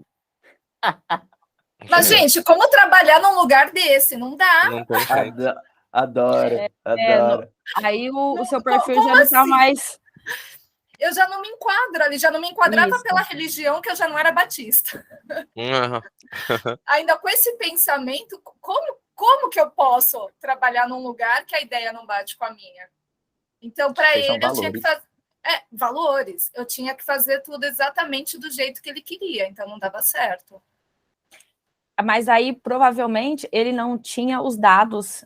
Mas, gente, como trabalhar num lugar desse? Não dá. Não tem jeito. Adoro. Aí o seu perfil Como já não está assim? mais... Eu já não me enquadro ali, já não me enquadrava Isso. pela religião, que eu já não era batista. Ainda com esse pensamento, como que eu posso trabalhar num lugar que a ideia não bate com a minha? Então, para ele, eu tinha que fazer... valores. Eu tinha que fazer tudo exatamente do jeito que ele queria, então não dava certo. Mas aí, provavelmente, ele não tinha os dados,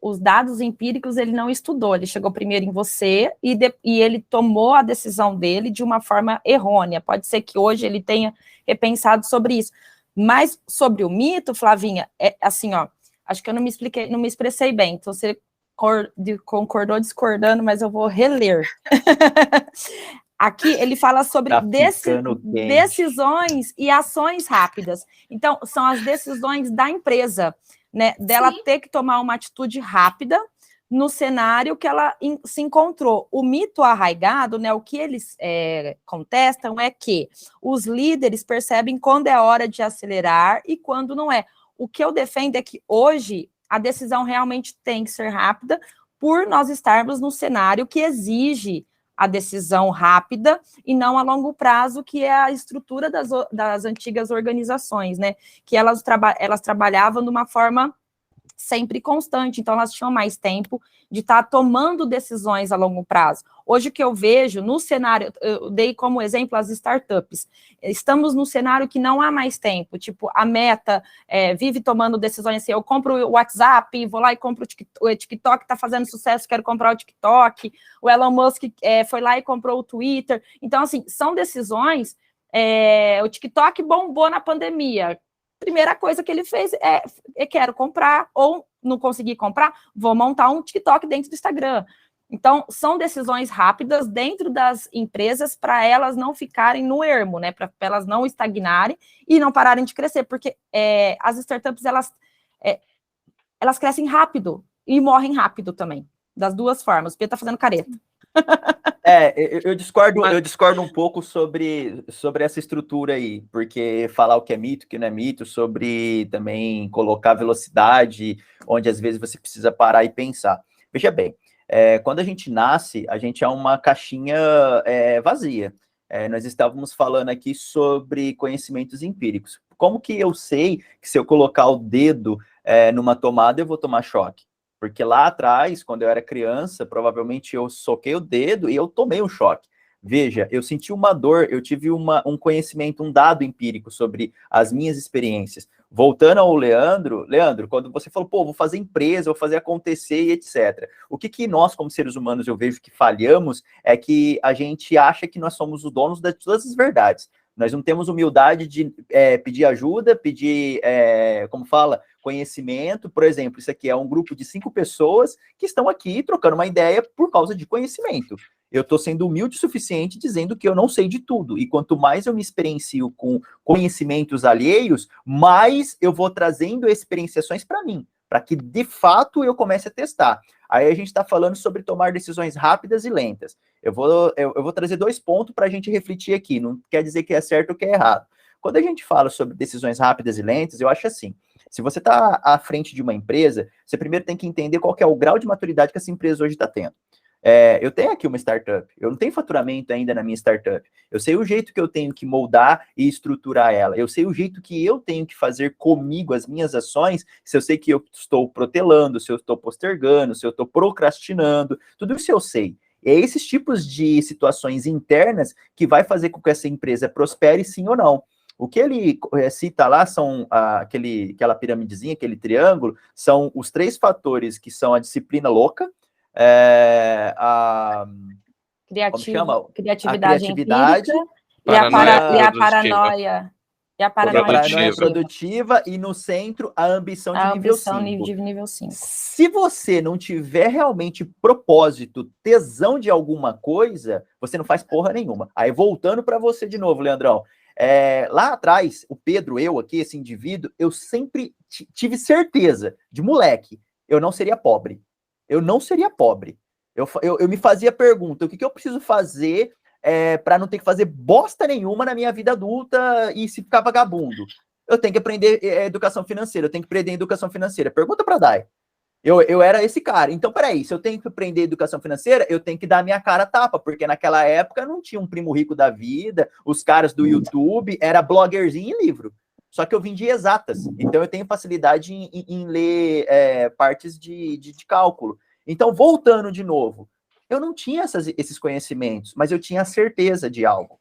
os dados empíricos, ele não estudou, ele chegou primeiro em você e ele tomou a decisão dele de uma forma errônea. Pode ser que hoje ele tenha repensado sobre isso. Mas sobre o mito, Flavinha, é assim, ó, acho que eu não me expressei bem, então você concordou discordando, mas eu vou reler. Aqui ele fala sobre decisões e ações rápidas. Então, são as decisões da empresa, né? Dela Sim. ter que tomar uma atitude rápida no cenário que ela se encontrou. O mito arraigado, né? O que eles contestam é que os líderes percebem quando é hora de acelerar e quando não é. O que eu defendo é que hoje a decisão realmente tem que ser rápida, por nós estarmos num cenário que exige a decisão rápida e não a longo prazo, que é a estrutura das antigas organizações, né? Que elas trabalhavam de uma forma sempre constante, então elas tinham mais tempo de estar tomando decisões a longo prazo. Hoje o que eu vejo no cenário, eu dei como exemplo as startups, estamos num cenário que não há mais tempo, tipo, a Meta vive tomando decisões assim, eu compro o WhatsApp, vou lá e compro o TikTok, está fazendo sucesso, quero comprar o TikTok, o Elon Musk foi lá e comprou o Twitter, então assim, são decisões, o TikTok bombou na pandemia, primeira coisa que ele fez eu quero comprar, ou não consegui comprar, vou montar um TikTok dentro do Instagram. Então, são decisões rápidas dentro das empresas para elas não ficarem no ermo, né? Para elas não estagnarem e não pararem de crescer, porque as startups, elas crescem rápido e morrem rápido também, das duas formas. O Pedro tá fazendo careta. Eu discordo um pouco sobre essa estrutura aí, porque falar o que é mito, o que não é mito, sobre também colocar velocidade, onde às vezes você precisa parar e pensar. Veja bem, quando a gente nasce, a gente é uma caixinha vazia. Nós estávamos falando aqui sobre conhecimentos empíricos. Como que eu sei que se eu colocar o dedo numa tomada, eu vou tomar choque? Porque lá atrás, quando eu era criança, provavelmente eu soquei o dedo e eu tomei um choque. Veja, eu senti uma dor, eu tive um conhecimento, um dado empírico sobre as minhas experiências. Voltando ao Leandro, quando você falou, vou fazer empresa, vou fazer acontecer e etc. O que nós, como seres humanos, eu vejo que falhamos é que a gente acha que nós somos os donos de todas as verdades. Nós não temos humildade de pedir ajuda, pedir, conhecimento. Por exemplo, isso aqui é um grupo de 5 pessoas que estão aqui trocando uma ideia por causa de conhecimento. Eu estou sendo humilde o suficiente dizendo que eu não sei de tudo. E quanto mais eu me experiencio com conhecimentos alheios, mais eu vou trazendo experienciações para mim, para que, de fato, eu comece a testar. Aí a gente está falando sobre tomar decisões rápidas e lentas. Eu vou trazer 2 pontos para a gente refletir aqui. Não quer dizer que é certo ou que é errado. Quando a gente fala sobre decisões rápidas e lentas, eu acho assim, se você está à frente de uma empresa, você primeiro tem que entender qual que é o grau de maturidade que essa empresa hoje está tendo. Eu tenho aqui uma startup, eu não tenho faturamento ainda na minha startup, eu sei o jeito que eu tenho que moldar e estruturar ela, eu sei o jeito que eu tenho que fazer comigo as minhas ações, se eu sei que eu estou protelando, se eu estou postergando, se eu estou procrastinando, tudo isso eu sei. É esses tipos de situações internas que vai fazer com que essa empresa prospere, sim ou não. O que ele cita lá são aquela piramidezinha, aquele triângulo, são os 3 fatores que são a disciplina louca, como chama? Criatividade criatividade empírica Paranoia e a produtiva. paranoia. E a paranoia Produtiva. produtiva, e no centro a ambição de nível 5. de nível 5. Se você não tiver realmente propósito, tesão de alguma coisa, você não faz porra nenhuma. Aí voltando para você de novo, Leandrão, lá atrás, o Pedro, eu aqui, esse indivíduo, eu sempre tive certeza, de moleque, eu não seria pobre. Eu não seria pobre. Eu me fazia a pergunta, o que eu preciso fazer para não ter que fazer bosta nenhuma na minha vida adulta e se ficar vagabundo? Eu tenho que aprender educação financeira, eu tenho que aprender educação financeira. Pergunta para Dai. Eu era esse cara. Então, peraí, se eu tenho que aprender educação financeira, eu tenho que dar minha cara a tapa, porque naquela época não tinha um primo rico da vida, os caras do YouTube, era bloguerzinho em livro. Só que eu vim de exatas, então eu tenho facilidade em ler partes de cálculo. Então, voltando de novo, eu não tinha esses conhecimentos, mas eu tinha a certeza de algo.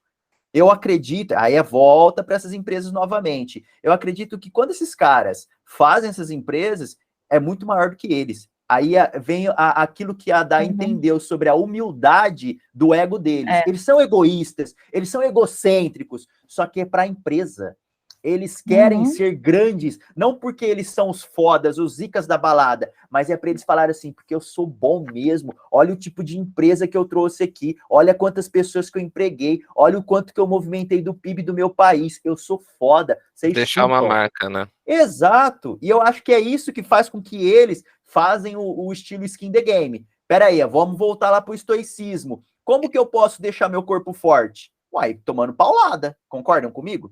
Eu acredito, aí volta para essas empresas novamente. Eu acredito que quando esses caras fazem essas empresas, é muito maior do que eles. Aí vem aquilo que a Dai entendeu sobre a humildade do ego deles. Eles são egoístas, eles são egocêntricos, só que é para a empresa. Eles querem ser grandes, não porque eles são os fodas, os zicas da balada, mas é para eles falarem assim, porque eu sou bom mesmo, olha o tipo de empresa que eu trouxe aqui, olha quantas pessoas que eu empreguei, olha o quanto que eu movimentei do PIB do meu país, eu sou foda. Vocês deixar uma marca, né? Exato, e eu acho que é isso que faz com que eles fazem o estilo skin the game. Pera aí, vamos voltar lá pro estoicismo. Como que eu posso deixar meu corpo forte? Uai, tomando paulada, concordam comigo?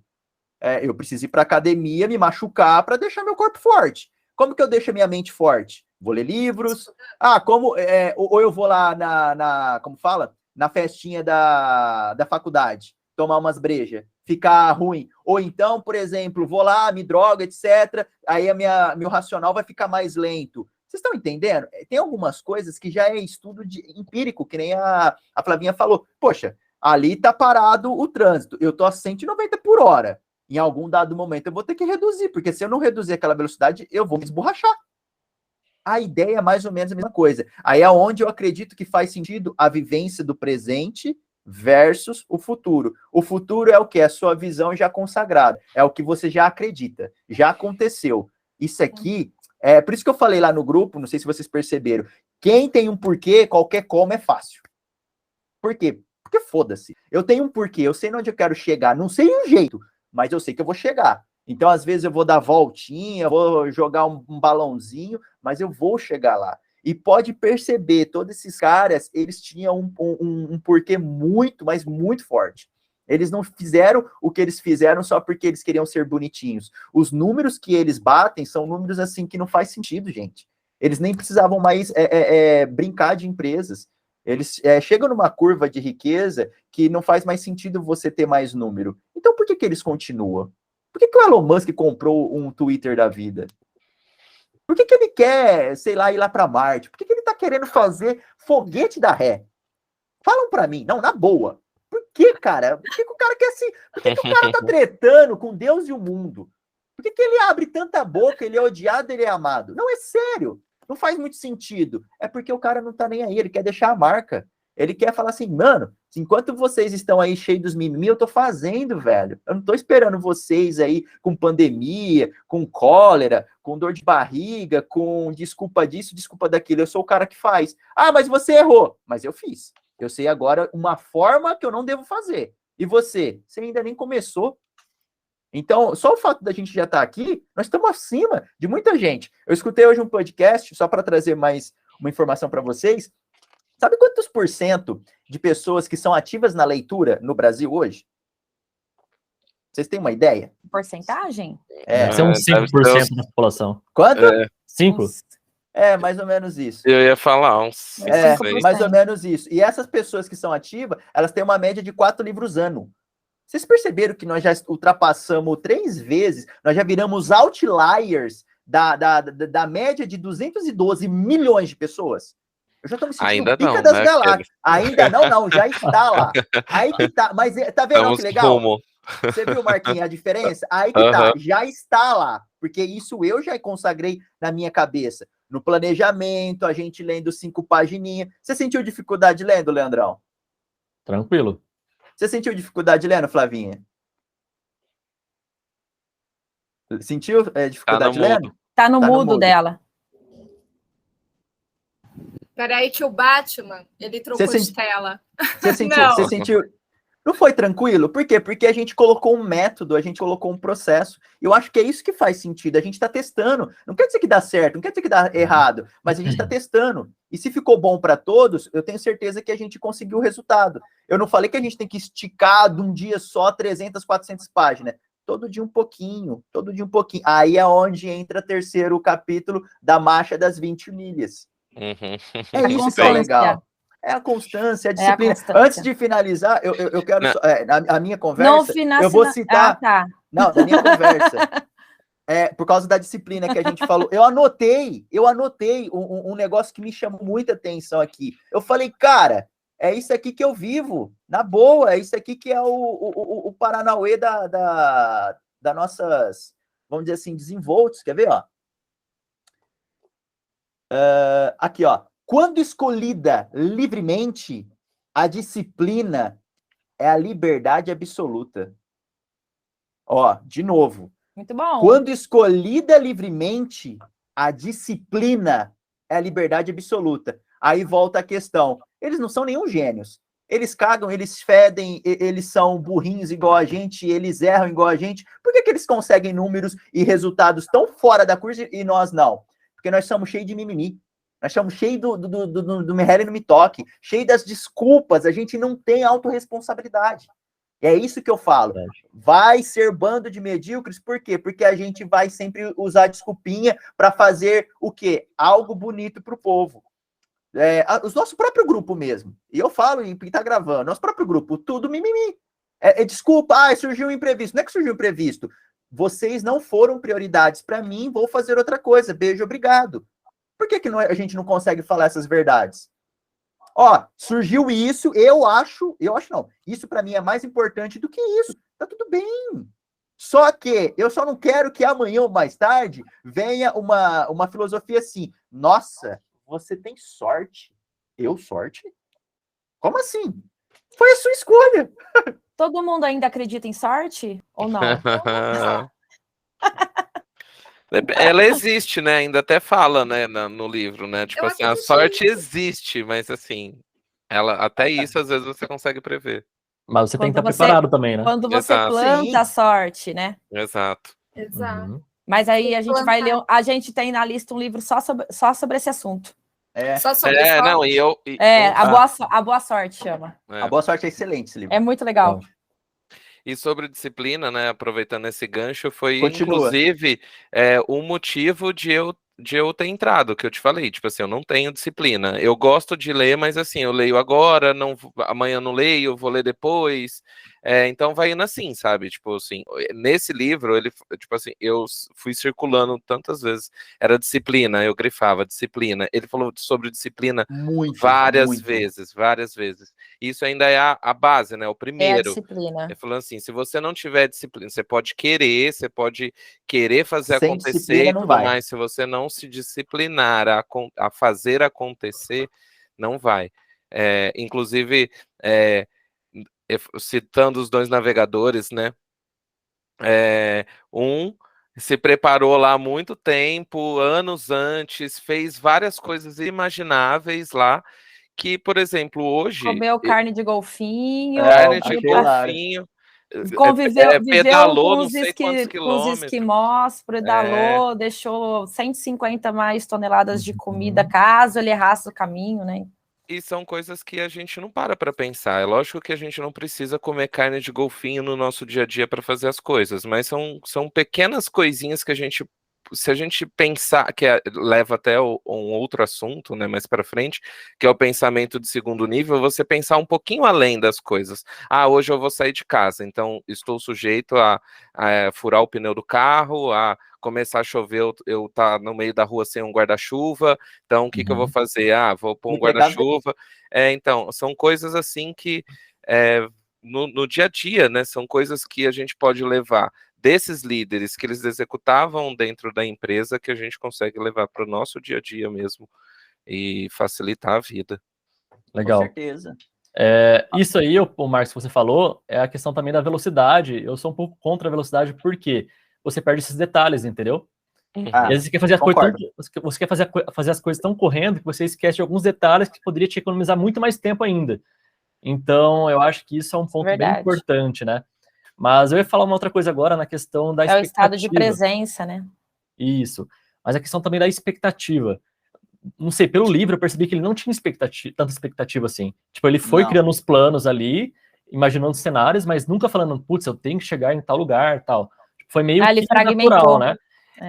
Eu preciso ir para academia, me machucar para deixar meu corpo forte. Como que eu deixo a minha mente forte? Vou ler livros. Ou eu vou lá como fala? Na festinha da faculdade, tomar umas brejas, ficar ruim. Ou então, por exemplo, vou lá, me drogo, etc. Aí meu racional vai ficar mais lento. Vocês estão entendendo? Tem algumas coisas que já é estudo empírico, que nem a Flavinha falou. Poxa, ali tá parado o trânsito. Eu tô a 190 por hora. Em algum dado momento eu vou ter que reduzir, porque se eu não reduzir aquela velocidade, eu vou me esborrachar. A ideia é mais ou menos a mesma coisa. Aí é onde eu acredito que faz sentido a vivência do presente versus o futuro. O futuro é o que? É a sua visão já consagrada. É o que você já acredita. Já aconteceu. Isso aqui, por isso que eu falei lá no grupo, não sei se vocês perceberam, quem tem um porquê, qualquer como é fácil. Por quê? Porque foda-se. Eu tenho um porquê, eu sei onde eu quero chegar, não sei um jeito, mas eu sei que eu vou chegar. Então, às vezes, eu vou dar voltinha, vou jogar um balãozinho, mas eu vou chegar lá. E pode perceber, todos esses caras, eles tinham um porquê muito, mas muito forte. Eles não fizeram o que eles fizeram só porque eles queriam ser bonitinhos. Os números que eles batem são números assim que não faz sentido, gente. Eles nem precisavam mais brincar de empresas. Eles chegam numa curva de riqueza que não faz mais sentido você ter mais número. Então, por que eles continuam? Por que o Elon Musk comprou um Twitter da vida? Por que ele quer, sei lá, ir lá para Marte? Por que ele tá querendo fazer foguete da ré? Falam para mim, não, na boa. Por que, cara? Por que o cara quer assim? Por que o cara tá tretando com Deus e o mundo? Por que ele abre tanta boca, ele é odiado, ele é amado? Não, é sério. Não faz muito sentido. É porque o cara não tá nem aí, ele quer deixar a marca. Ele quer falar assim, mano, enquanto vocês estão aí cheios dos mimimi, eu tô fazendo, velho. Eu não tô esperando vocês aí com pandemia, com cólera, com dor de barriga, com desculpa disso, desculpa daquilo. Eu sou o cara que faz. Ah, mas você errou. Mas eu fiz. Eu sei agora uma forma que eu não devo fazer. E você? Você ainda nem começou. Então, só o fato da gente já estar aqui, nós estamos acima de muita gente. Eu escutei hoje um podcast, só para trazer mais uma informação para vocês. Sabe quantos % de pessoas que são ativas na leitura no Brasil hoje? Vocês têm uma ideia? Porcentagem? Deve ser uns 5% da população. Quanto? 5? Mais ou menos isso. Eu ia falar uns 5%. Mais ou menos isso. E essas pessoas que são ativas, elas têm uma média de 4 livros ano. Vocês perceberam que nós já ultrapassamos 3 vezes, nós já viramos outliers da média de 212 milhões de pessoas? Eu já tô me sentindo Ainda pica não, das né, galáxias. Ainda não, já está lá. Aí que tá. Mas tá vendo Estamos que legal? rumo. Você viu, Marquinhos, a diferença? Aí que tá, Aham. já está lá. Porque isso eu já consagrei na minha cabeça. No planejamento, a gente lendo 5 pagininhas. Você sentiu dificuldade lendo, Leandrão? Tranquilo. Você sentiu dificuldade lendo, Flavinha? Sentiu Tá no dificuldade lendo? mudo. Tá no Tá no mudo mudo. dela. Peraí que o Batman, ele trocou Você de tela. Você sentiu, Não. você sentiu. Não foi tranquilo? Por quê? Porque a gente colocou um método, a gente colocou um processo. Eu acho que é isso que faz sentido. A gente está testando. Não quer dizer que dá certo, não quer dizer que dá errado, mas a gente está testando. E se ficou bom para todos, eu tenho certeza que a gente conseguiu o resultado. Eu não falei que a gente tem que esticar de um dia só 300, 400 páginas. Todo dia um pouquinho, todo dia um pouquinho. Aí é onde entra o terceiro capítulo da Marcha das 20 milhas. Uhum. É isso que é o legal. É a constância, a disciplina. constância. Antes de finalizar, eu quero. Não. A minha Não conversa, eu vou citar. tá. Não, na minha conversa. Por causa da disciplina que a gente falou. Eu anotei um negócio que me chamou muita atenção aqui. Eu falei, cara, é isso aqui que eu vivo, na boa, é isso aqui que é o Paranauê da nossas, vamos dizer assim, desenvoltos. Quer ver, ó? Aqui, ó. Quando escolhida livremente, a disciplina é a liberdade absoluta. Ó, de novo. Muito bom. Quando escolhida livremente, a disciplina é a liberdade absoluta. Aí volta a questão. Eles não são nenhum gênios. Eles cagam, eles fedem, eles são burrinhos igual a gente, eles erram igual a gente. Por que eles conseguem números e resultados tão fora da curva e nós não? Porque nós somos cheios de mimimi. Nós somos cheios do me rele no me toque, cheio das desculpas, a gente não tem autorresponsabilidade. E é isso que eu falo. Vai ser bando de medíocres, por quê? Porque a gente vai sempre usar desculpinha para fazer o quê? Algo bonito para o povo. O nosso próprio grupo mesmo. E eu falo em tá gravando, nosso próprio grupo, tudo mimimi. Desculpa, surgiu um imprevisto. Não é que surgiu um imprevisto. Vocês não foram prioridades para mim, vou fazer outra coisa. Beijo, obrigado. Por que a gente não consegue falar essas verdades? Ó, surgiu isso, eu acho não, isso para mim é mais importante do que isso, tá tudo bem. Só que eu só não quero que amanhã ou mais tarde venha uma filosofia assim, nossa, você tem sorte. Eu sorte? Como assim? Foi a sua escolha. Todo mundo ainda acredita em sorte ou não? Ela existe, né? Ainda até fala, né, no livro, né? Tipo assim, a sorte existe, mas assim, até isso às vezes você consegue prever. Mas você tem que estar preparado também, né? Quando você Exato. planta a sorte, né? Exato. Exato. Uhum. Mas aí a gente vai ler, a gente tem na lista um livro só sobre esse assunto. Só sobre sorte. Não, A Boa Sorte chama. A Boa Sorte é excelente esse livro. É muito legal. E sobre disciplina, né, aproveitando esse gancho, foi Continua. inclusive o motivo de eu ter entrado, que eu te falei, tipo assim, eu não tenho disciplina. Eu gosto de ler, mas assim, eu leio agora, amanhã não leio, vou ler depois. Então vai indo assim, sabe? Tipo assim, nesse livro, ele, tipo assim, eu fui circulando tantas vezes, era disciplina, eu grifava disciplina. Ele falou sobre disciplina várias vezes. Isso ainda é a base, né? O primeiro. É a disciplina. Ele falou assim, se você não tiver disciplina, você pode querer fazer Sem acontecer disciplina e não tudo vai. mais, se você não se disciplinar a fazer acontecer, não vai. Inclusive, citando os 2 navegadores, né? Um se preparou lá há muito tempo, anos antes, fez várias coisas inimagináveis lá, que, por exemplo, hoje... Comeu carne de golfinho. Carne de golfinho. Viveu pedalou com não sei quantos os quilômetros. esquimós, pedalou, deixou 150 mais toneladas de comida, caso ele errasse o caminho, né? E são coisas que a gente não para pensar. É lógico que a gente não precisa comer carne de golfinho no nosso dia a dia para fazer as coisas, mas são pequenas coisinhas que se a gente pensar, que leva até um outro assunto, né, mais para frente, que é o pensamento de segundo nível, você pensar um pouquinho além das coisas. Hoje eu vou sair de casa, então estou sujeito a furar o pneu do carro, a começar a chover, eu tá no meio da rua sem um guarda-chuva, então o que que eu vou fazer? Vou pôr um guarda-chuva. Então, são coisas assim que no dia a dia, né, são coisas que a gente pode levar desses líderes que eles executavam dentro da empresa, que a gente consegue levar para o nosso dia a dia mesmo e facilitar a vida. Legal. Com certeza. Isso aí, o Marcos, que você falou, é a questão também da velocidade. Eu sou um pouco contra a velocidade porque você perde esses detalhes, entendeu? E às vezes você quer fazer as coisas você quer fazer as coisas tão correndo que você esquece de alguns detalhes que poderia te economizar muito mais tempo ainda. Então, eu acho que isso é um ponto bem importante, né? Mas eu ia falar uma outra coisa agora na questão da expectativa. É o estado de presença, né? Isso. Mas a questão também da expectativa. Não sei, pelo livro eu percebi que ele não tinha tanta expectativa assim. Tipo, ele foi criando uns planos ali, imaginando cenários, mas nunca falando, putz, eu tenho que chegar em tal lugar, tal. Foi meio ele que natural, né?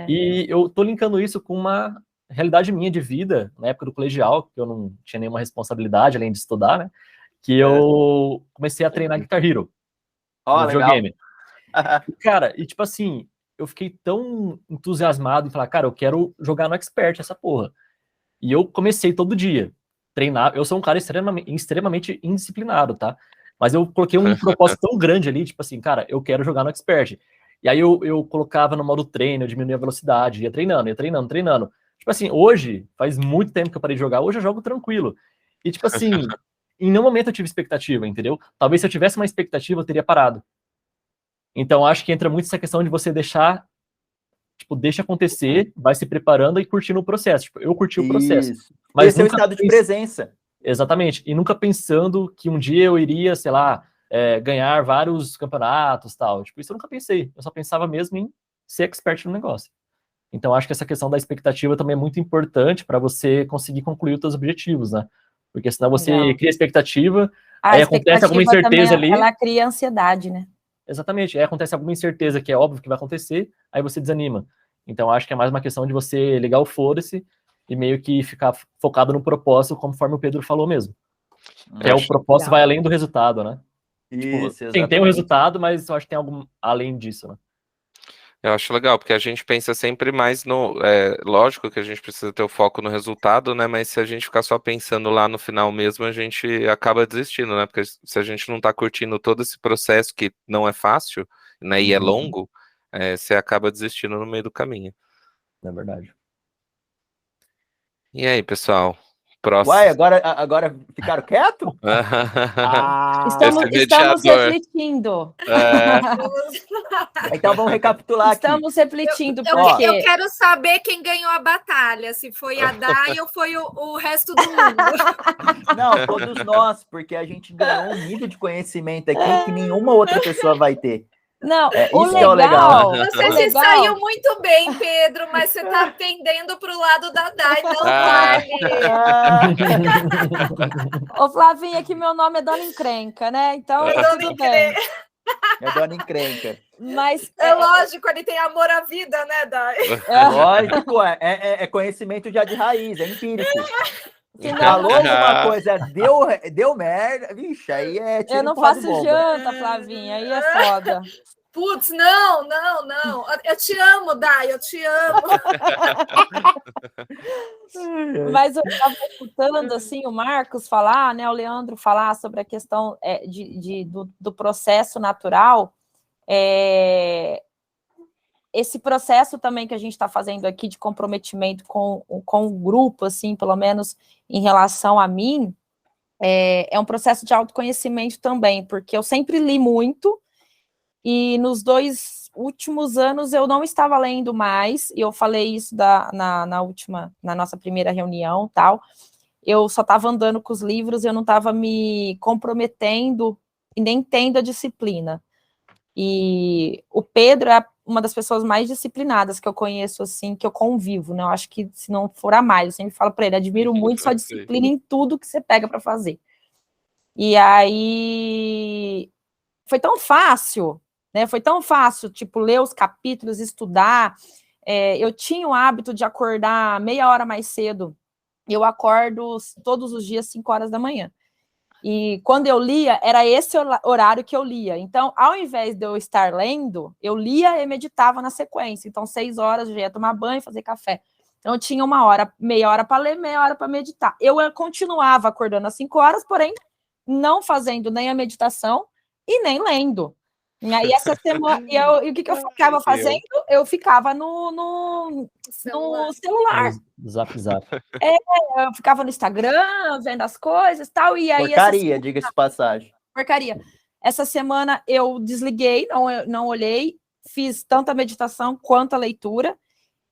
E eu tô linkando isso com uma realidade minha de vida, na época do colegial, que eu não tinha nenhuma responsabilidade além de estudar, né? Que eu comecei a treinar Guitar Hero. No videogame. Cara, e tipo assim, eu fiquei tão entusiasmado em falar, cara, eu quero jogar no Expert essa porra. E eu comecei todo dia treinar. Eu sou um cara extremamente indisciplinado, tá? Mas eu coloquei um propósito tão grande ali, tipo assim, cara, eu quero jogar no Expert. E aí eu colocava no modo treino, eu diminuía a velocidade, ia treinando. Tipo assim, hoje, faz muito tempo que eu parei de jogar, hoje eu jogo tranquilo. E tipo assim, em nenhum momento eu tive expectativa, entendeu? Talvez se eu tivesse uma expectativa, eu teria parado. Então, acho que entra muito essa questão de você deixar, tipo, deixa acontecer, vai se preparando e curtindo o processo. Tipo, eu curti o processo. Mas esse é o estado de presença. Exatamente. E nunca pensando que um dia eu iria, sei lá, ganhar vários campeonatos, tal. Tipo, isso eu nunca pensei. Eu só pensava mesmo em ser expert no negócio. Então, acho que essa questão da expectativa também é muito importante para você conseguir concluir os seus objetivos, né? Porque senão você cria expectativa, aí acontece alguma incerteza ali. Ela cria ansiedade, né? Exatamente. Aí acontece alguma incerteza que é óbvio que vai acontecer, aí você desanima. Então, acho que é mais uma questão de você ligar o foda-se e meio que ficar focado no propósito, conforme o Pedro falou mesmo. Que o propósito vai além do resultado, né? Isso, tipo, sim, tem o resultado, mas eu acho que tem algo além disso, né? Eu acho legal, porque a gente pensa sempre mais no... lógico que a gente precisa ter o foco no resultado, né? Mas se a gente ficar só pensando lá no final mesmo, a gente acaba desistindo, né? Porque se a gente não tá curtindo todo esse processo, que não é fácil, né? E é longo, você acaba desistindo no meio do caminho. É verdade. E aí, pessoal? Próximo. Uai, agora ficaram quietos? Estamos refletindo. Então vamos recapitular Estamos refletindo. Porque eu quero saber quem ganhou a batalha, se foi a Dai ou foi o resto do mundo. Não, todos nós, porque a gente ganhou um nível de conhecimento aqui que nenhuma outra pessoa vai ter. Não, isso que é o legal. Você se saiu muito bem, Pedro, mas você tá pendendo pro lado da Dai, não vale. Ô, Flavinha, que meu nome é Dona Encrenca, né? Então, tudo bem. É Dona Encrenca. Mas é lógico, ele tem amor à vida, né, Dai? Lógico, é conhecimento já de raiz, é empírico. Falou alguma coisa, deu merda, vixe, aí é tiro. Eu não faço janta, Flavinha, aí é foda. Putz, não. Eu te amo, Dai, eu te amo. Mas eu estava escutando assim, o Marcos falar, né, o Leandro falar sobre a questão do processo natural. Esse processo também que a gente está fazendo aqui de comprometimento com o grupo, assim, pelo menos em relação a mim, é um processo de autoconhecimento também, porque eu sempre li muito, e nos 2 últimos anos eu não estava lendo mais, e eu falei isso na nossa primeira reunião, tal, eu só estava andando com os livros, eu não estava me comprometendo e nem tendo a disciplina. E o Pedro é uma das pessoas mais disciplinadas que eu conheço, assim, que eu convivo, né? Eu acho que se não for a mais, eu sempre falo para ele, admiro muito sua disciplina em tudo que você pega para fazer. E aí foi tão fácil, né? Foi tão fácil, tipo, ler os capítulos, estudar. Eu tinha o hábito de acordar meia hora mais cedo. Eu acordo todos os dias 5 horas da manhã. E quando eu lia, era esse horário que eu lia. Então, ao invés de eu estar lendo, eu lia e meditava na sequência. Então, 6 horas eu já ia tomar banho e fazer café. Então, eu tinha 1 hora, meia hora para ler, meia hora para meditar. Eu continuava acordando às 5 horas, porém, não fazendo nem a meditação e nem lendo. E aí, essa semana, e o que eu ficava fazendo? Eu ficava no celular. Zap. Eu ficava no Instagram, vendo as coisas e tal. E aí, Porcaria, diga-se de passagem. porcaria. Essa semana eu desliguei, não olhei, fiz tanto a meditação quanto a leitura.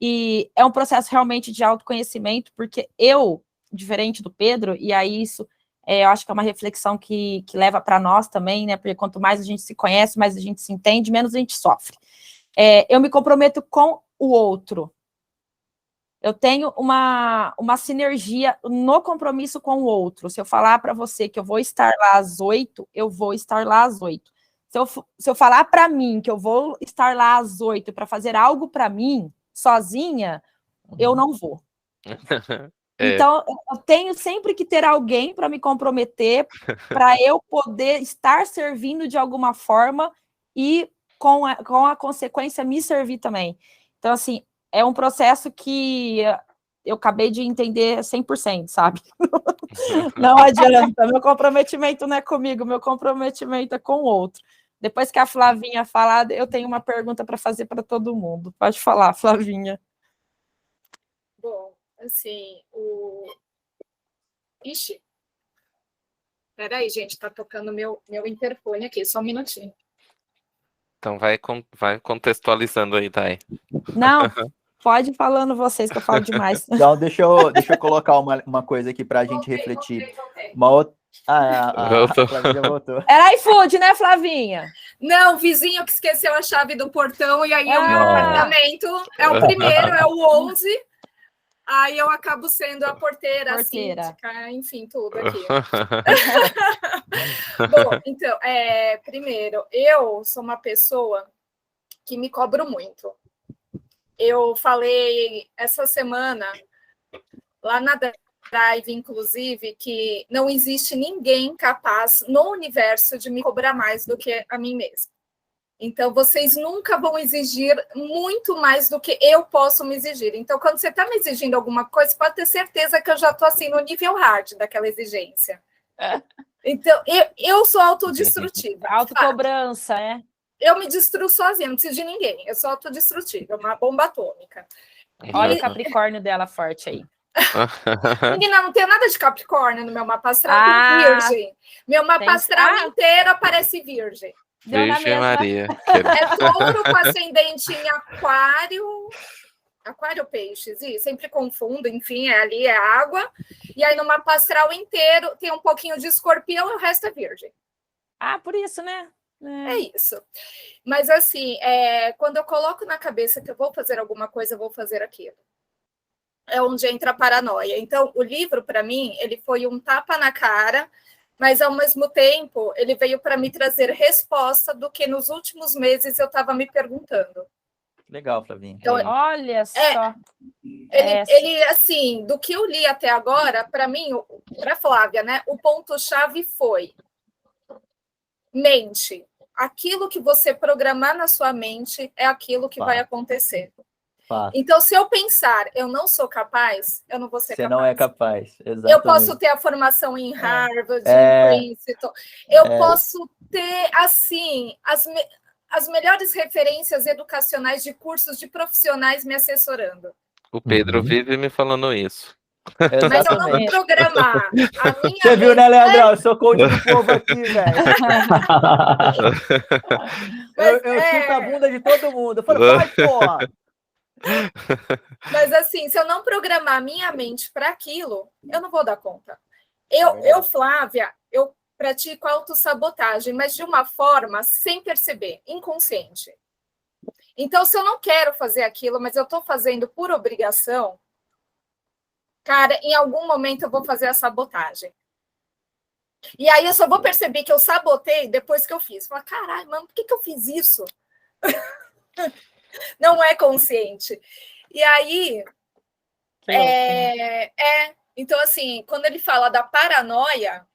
E é um processo realmente de autoconhecimento, porque eu, diferente do Pedro, e aí isso eu acho que é uma reflexão que leva para nós também, né? Porque quanto mais a gente se conhece, mais a gente se entende, menos a gente sofre. Eu me comprometo com o outro. Eu tenho uma sinergia no compromisso com o outro. Se eu falar para você que eu vou estar lá às 8, eu vou estar lá às 8. Se eu falar para mim que eu vou estar lá às 8 para fazer algo para mim, sozinha, eu não vou. Então, eu tenho sempre que ter alguém para me comprometer, para eu poder estar servindo de alguma forma e, com a consequência, me servir também. Então, assim, é um processo que eu acabei de entender 100%, sabe? Não adianta. Meu comprometimento não é comigo, meu comprometimento é com o outro. Depois que a Flavinha falar, eu tenho uma pergunta para fazer para todo mundo. Pode falar, Flavinha. Bom, assim, Ixi. Peraí, gente, tá tocando meu interfone aqui, só um minutinho. Então vai contextualizando aí, Thay. Não, pode ir falando vocês, que eu falo demais. Então, deixa eu colocar uma coisa aqui pra gente refletir. Voltei. Uma outra... a Voltou. Flavinha voltou. Era iFood, né, Flavinha? Não, o vizinho que esqueceu a chave do portão, e aí o meu Ah. apartamento é o primeiro, é o 11. Aí eu acabo sendo a porteira. A síndica, enfim, tudo aqui. Bom, então, primeiro, eu sou uma pessoa que me cobro muito. Eu falei essa semana, lá na Drive, inclusive, que não existe ninguém capaz no universo de me cobrar mais do que a mim mesma. Então, vocês nunca vão exigir muito mais do que eu posso me exigir. Então, quando você está me exigindo alguma coisa, pode ter certeza que eu já estou assim no nível hard daquela exigência. Então, eu sou autodestrutiva. Autocobrança, né? Eu me destruo sozinha, não preciso de ninguém. Eu sou autodestrutiva, uma bomba atômica. Olha o Capricórnio dela forte aí. Menina, não tem nada de Capricórnio no meu mapa astral, Virgem. Meu mapa astral inteiro aparece Virgem. Virgem Maria. É touro com ascendente em aquário. Aquário peixes, e sempre confundo, enfim, ali é água. E aí no mapa astral inteiro tem um pouquinho de escorpião e o resto é virgem. Ah, por isso, né? É isso. Mas assim, quando eu coloco na cabeça que eu vou fazer alguma coisa, eu vou fazer aquilo. É onde entra a paranoia. Então, o livro, para mim, ele foi um tapa na cara, mas, ao mesmo tempo, ele veio para me trazer resposta do que nos últimos meses eu estava me perguntando. Legal, Flavinha. Então, olha só. Ele, assim, do que eu li até agora, para mim, para Flávia, né, o ponto-chave foi mente. Aquilo que você programar na sua mente é aquilo que vai acontecer. Então, se eu pensar, eu não sou capaz, eu não vou ser capaz. Você não é capaz, exatamente. Eu posso ter a formação em Harvard, em Princeton, eu posso ter, assim, as melhores referências educacionais de cursos de profissionais me assessorando. O Pedro vive me falando isso. Mas eu não vou programar. Você viu, né, Leandrão? Eu sou coach do povo aqui, velho. Eu chuto a bunda de todo mundo. Eu falo, vai, porra! Mas assim, se eu não programar a minha mente para aquilo, eu não vou dar conta. Flávia, eu pratico autossabotagem, mas de uma forma sem perceber, inconsciente. Então, se eu não quero fazer aquilo, mas eu estou fazendo por obrigação, cara, em algum momento eu vou fazer a sabotagem. E aí eu só vou perceber que eu sabotei depois que eu fiz. Falar, caralho, mano, por que eu fiz isso? Não é consciente. E aí, então, assim, quando ele fala da paranoia,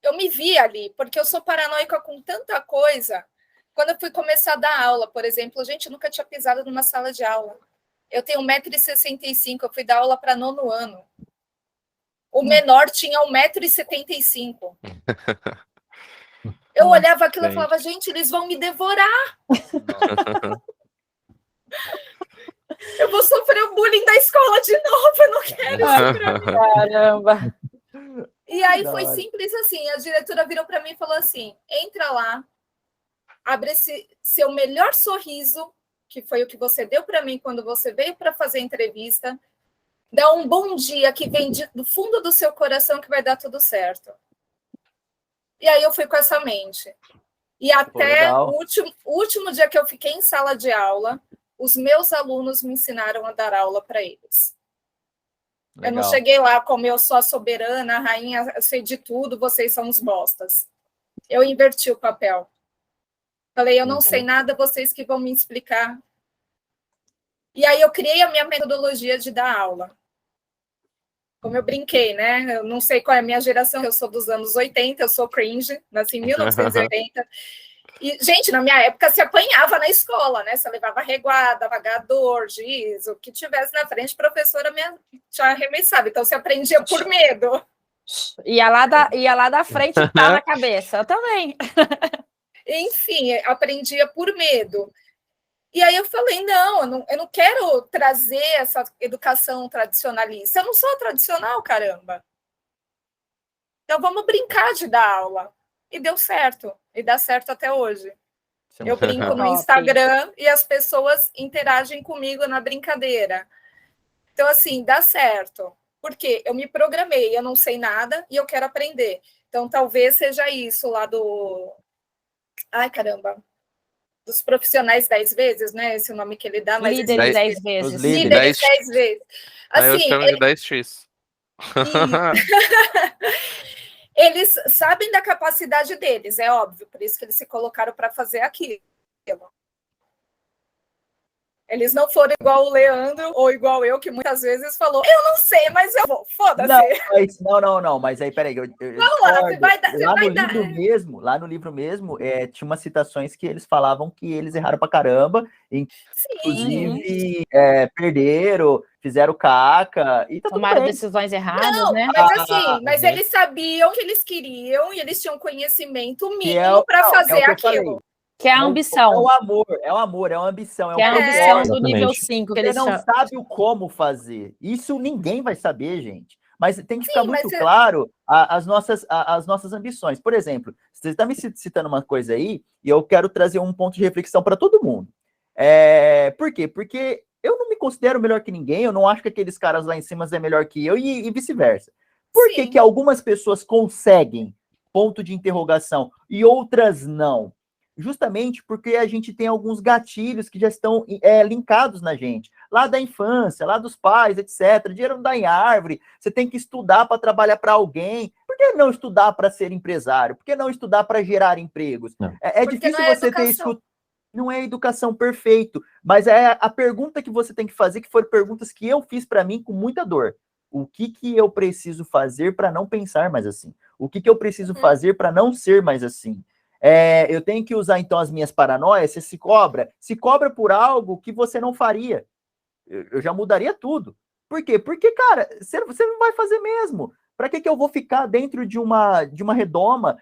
eu me vi ali, porque eu sou paranoica com tanta coisa. Quando eu fui começar a dar aula, por exemplo, gente, eu nunca tinha pisado numa sala de aula. Eu tenho 1,65 m, eu fui dar aula para 9º ano. O menor tinha 1,75 m. Eu olhava aquilo e falava, gente, eles vão me devorar. Eu vou sofrer o bullying da escola de novo, eu não quero isso pra mim. Caramba. E aí foi simples assim, a diretora virou para mim e falou assim, entra lá, abre esse seu melhor sorriso, que foi o que você deu para mim quando você veio para fazer a entrevista, dá um bom dia que vem do fundo do seu coração que vai dar tudo certo. E aí eu fui com essa mente. E até o último dia que eu fiquei em sala de aula, os meus alunos me ensinaram a dar aula para eles. Legal. Eu não cheguei lá como eu sou a soberana, a rainha, eu sei de tudo, vocês são os bostas. Eu inverti o papel. Falei, eu não sei nada, vocês que vão me explicar. E aí eu criei a minha metodologia de dar aula. Como eu brinquei, né? Eu não sei qual é a minha geração, eu sou dos anos 80, eu sou cringe, nasci em 1980. E, gente, na minha época se apanhava na escola, né? Você levava reguada, vagador, giz, o que tivesse na frente, a professora te arremessava. Então, você aprendia por medo. Ia lá da frente e tá na cabeça. Eu também. Enfim, aprendia por medo. E aí eu falei, não, eu não quero trazer essa educação tradicionalista. Eu não sou tradicional, caramba. Então, vamos brincar de dar aula. E deu certo. E dá certo até hoje. Eu brinco no Instagram e as pessoas interagem comigo na brincadeira. Então, assim, dá certo. Porque eu me programei, eu não sei nada e eu quero aprender. Então, talvez seja isso lá do... Ai, caramba. Dos profissionais 10 vezes, né? Esse é o nome que ele dá. Mas líderes 10 vezes. Líderes 10 vezes. Assim, eu chamo de 10x. Eles sabem da capacidade deles, é óbvio, por isso que eles se colocaram para fazer aquilo. Eles não foram igual o Leandro ou igual eu, que muitas vezes falou, eu não sei, mas eu vou, foda-se. Não, mas aí, peraí. Vamos lá, você vai dar. Lá no livro mesmo, tinha umas citações que eles falavam que eles erraram pra caramba, inclusive perderam, fizeram caca, e tá tomaram decisões erradas, não, né? Mas eles sabiam o que eles queriam e eles tinham conhecimento mínimo para fazer aquilo. Que é a ambição. É o amor, é a ambição. Que é a ambição do nível 5. Você não sabe o como fazer. Isso ninguém vai saber, gente. Mas tem que ficar muito claro as nossas ambições. Por exemplo, você está me citando uma coisa aí, e eu quero trazer um ponto de reflexão para todo mundo. Por quê? Porque eu não me considero melhor que ninguém, eu não acho que aqueles caras lá em cima é melhor que eu, e vice-versa. Por que algumas pessoas conseguem, ponto de interrogação, e outras não? Justamente porque a gente tem alguns gatilhos que já estão linkados na gente, lá da infância, lá dos pais, etc. Dinheiro não dá em árvore, você tem que estudar para trabalhar para alguém. Por que não estudar para ser empresário? Por que não estudar para gerar empregos? É difícil você ter isso. Não é educação, perfeito, mas é a pergunta que você tem que fazer, que foram perguntas que eu fiz para mim com muita dor. O que eu preciso fazer para não pensar mais assim? O que eu preciso fazer para não ser mais assim? Eu tenho que usar, então, as minhas paranoias. Você se cobra por algo que você não faria. Eu já mudaria tudo. Por quê? Porque, cara, você não vai fazer mesmo. Para que eu vou ficar dentro de uma redoma,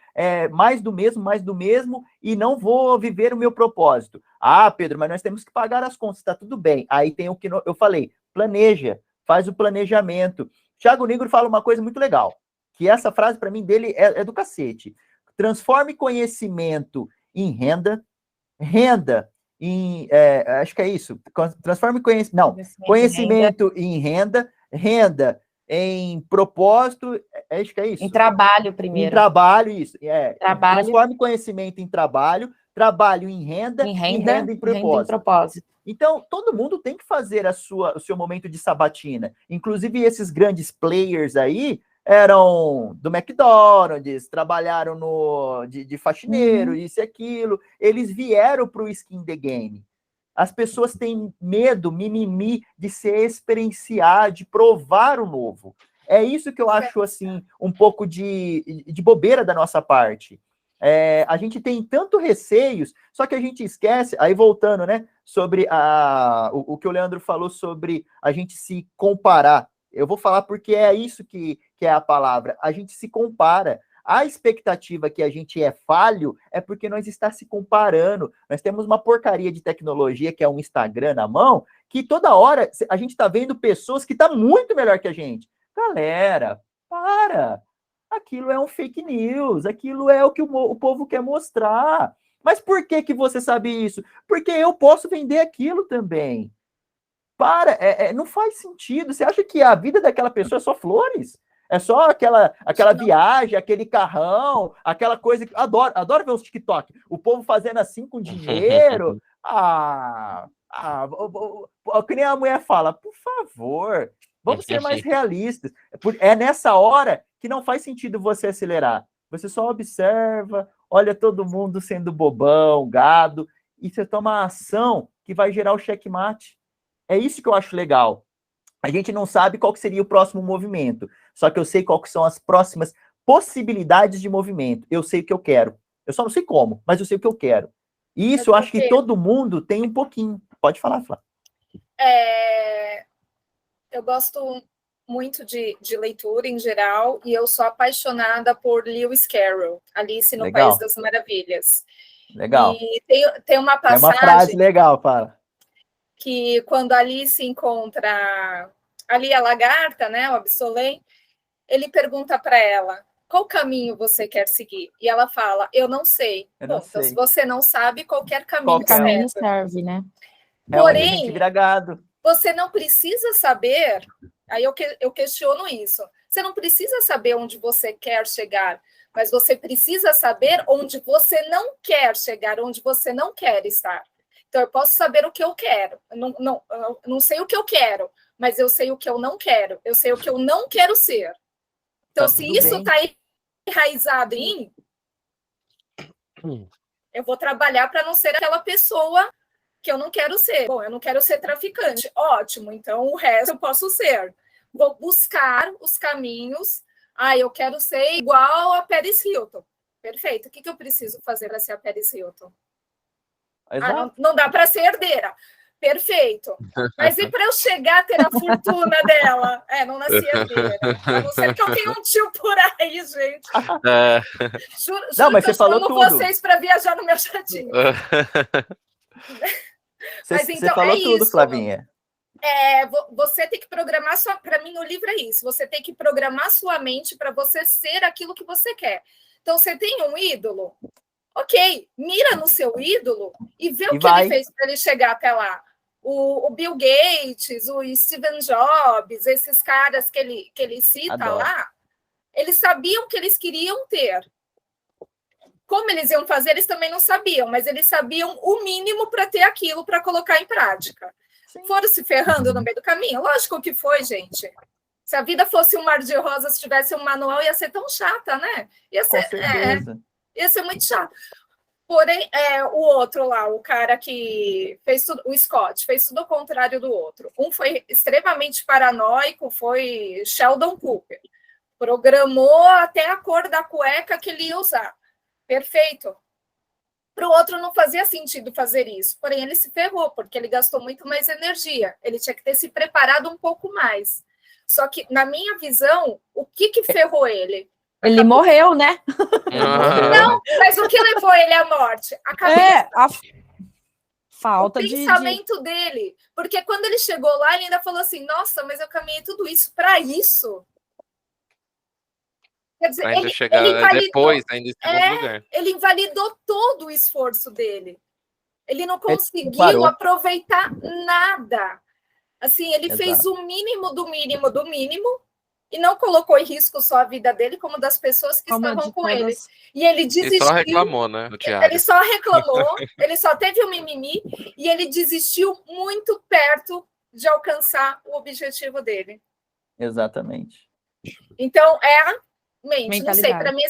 mais do mesmo, e não vou viver o meu propósito? Ah, Pedro, mas nós temos que pagar as contas, tá tudo bem. Aí tem o que eu falei, planeja, faz o planejamento. Thiago Negro fala uma coisa muito legal, que essa frase, para mim, dele é do cacete. Transforme conhecimento em renda em... acho que é isso. Transforme conhecimento em renda em propósito, acho que é isso. Em trabalho primeiro. Em trabalho, isso. Trabalho. Transforme conhecimento em trabalho em renda, e renda em propósito. Então, todo mundo tem que fazer o seu momento de sabatina. Inclusive, esses grandes players aí, eram do McDonald's, trabalharam de faxineiro, isso e aquilo. Eles vieram para o skin the game. As pessoas têm medo, mimimi, de se experienciar, de provar o novo. É isso que eu acho, assim, um pouco de bobeira da nossa parte. A gente tem tanto receios, só que a gente esquece, aí voltando, né, sobre o que o Leandro falou sobre a gente se comparar. Eu vou falar porque é isso que é a palavra. A gente se compara. A expectativa que a gente é falho é porque nós está se comparando. Nós temos uma porcaria de tecnologia que é um Instagram na mão, que toda hora a gente está vendo pessoas que estão muito melhor que a gente. Galera, para! Aquilo é um fake news, aquilo é o que o povo quer mostrar. Mas por que você sabe isso? Porque eu posso vender aquilo também. Para, não faz sentido. Você acha que a vida daquela pessoa é só flores? É só aquela viagem, aquele carrão, aquela coisa que... Adoro ver os TikTok. O povo fazendo assim com dinheiro. Que nem a mulher fala, por favor, vamos ser mais realistas. É nessa hora que não faz sentido você acelerar. Você só observa, olha todo mundo sendo bobão, gado, e você toma a ação que vai gerar o checkmate. É isso que eu acho legal. A gente não sabe qual que seria o próximo movimento, só que eu sei qual que são as próximas possibilidades de movimento. Eu sei o que eu quero. Eu só não sei como, mas eu sei o que eu quero. E isso eu acho que todo mundo tem um pouquinho. Pode falar, Flá. Eu gosto muito de leitura em geral, e eu sou apaixonada por Lewis Carroll, Alice no País das Maravilhas. Legal. E tem uma passagem... É uma frase legal, fala. Que quando a Alice encontra ali a lagarta, né, o Absolem, ele pergunta para ela, qual caminho você quer seguir? E ela fala, eu não sei. Então, se você não sabe, qualquer caminho serve, né? Porém, a gente vira gado. Você não precisa saber, aí eu questiono isso, você não precisa saber onde você quer chegar, mas você precisa saber onde você não quer chegar, onde você não quer estar. Então, eu posso saber o que eu quero. Eu não sei o que eu quero, mas eu sei o que eu não quero. Eu sei o que eu não quero ser. Então, se isso está enraizado em mim, eu vou trabalhar para não ser aquela pessoa que eu não quero ser. Bom, eu não quero ser traficante. Ótimo, então o resto eu posso ser. Vou buscar os caminhos. Eu quero ser igual a Paris Hilton. Perfeito. O que eu preciso fazer para ser a Paris Hilton? Não dá para ser herdeira. Perfeito. Mas e para eu chegar a ter a fortuna dela? Não nasci herdeira. A não ser que eu tenha um tio por aí, gente. Juro mas que você falou chamo tudo. vocês para viajar no meu jatinho. Mas então, você falou tudo, isso. Flavinha. Você tem que programar sua... Para mim, o livro é isso. Você tem que programar sua mente para você ser aquilo que você quer. Então, você tem um ídolo? Ok, mira no seu ídolo e vê o que ele fez para ele chegar até lá. O Bill Gates, o Steve Jobs, esses caras que ele cita lá, eles sabiam o que eles queriam ter. Como eles iam fazer, eles também não sabiam, mas eles sabiam o mínimo para ter aquilo para colocar em prática. Sim. Foram se ferrando no meio do caminho? Lógico que foi, gente. Se a vida fosse um mar de rosas, tivesse um manual, ia ser tão chata, né? Com certeza. Ia ser muito chato. Porém, o outro lá, o cara que fez tudo, o Scott, fez tudo ao contrário do outro. Um foi extremamente paranoico, foi Sheldon Cooper. Programou até a cor da cueca que ele ia usar. Perfeito. Para o outro não fazia sentido fazer isso. Porém, ele se ferrou, porque ele gastou muito mais energia. Ele tinha que ter se preparado um pouco mais. Só que, na minha visão, o que ferrou ele? Ele morreu, né? Não, mas o que levou ele à morte? A cabeça. A falta o pensamento dele. Porque quando ele chegou lá, ele ainda falou assim, nossa, mas eu caminhei tudo isso para isso. Quer dizer, ainda chegar depois, ainda em segundo lugar. Ele invalidou todo o esforço dele. Ele não conseguiu aproveitar nada. Assim, ele fez o mínimo do mínimo do mínimo e não colocou em risco só a vida dele, como das pessoas que estavam com ele. E ele desistiu. Ele só reclamou, né? Ele só reclamou, ele só teve o mimimi e ele desistiu muito perto de alcançar o objetivo dele. Exatamente. Então, não sei, para mim,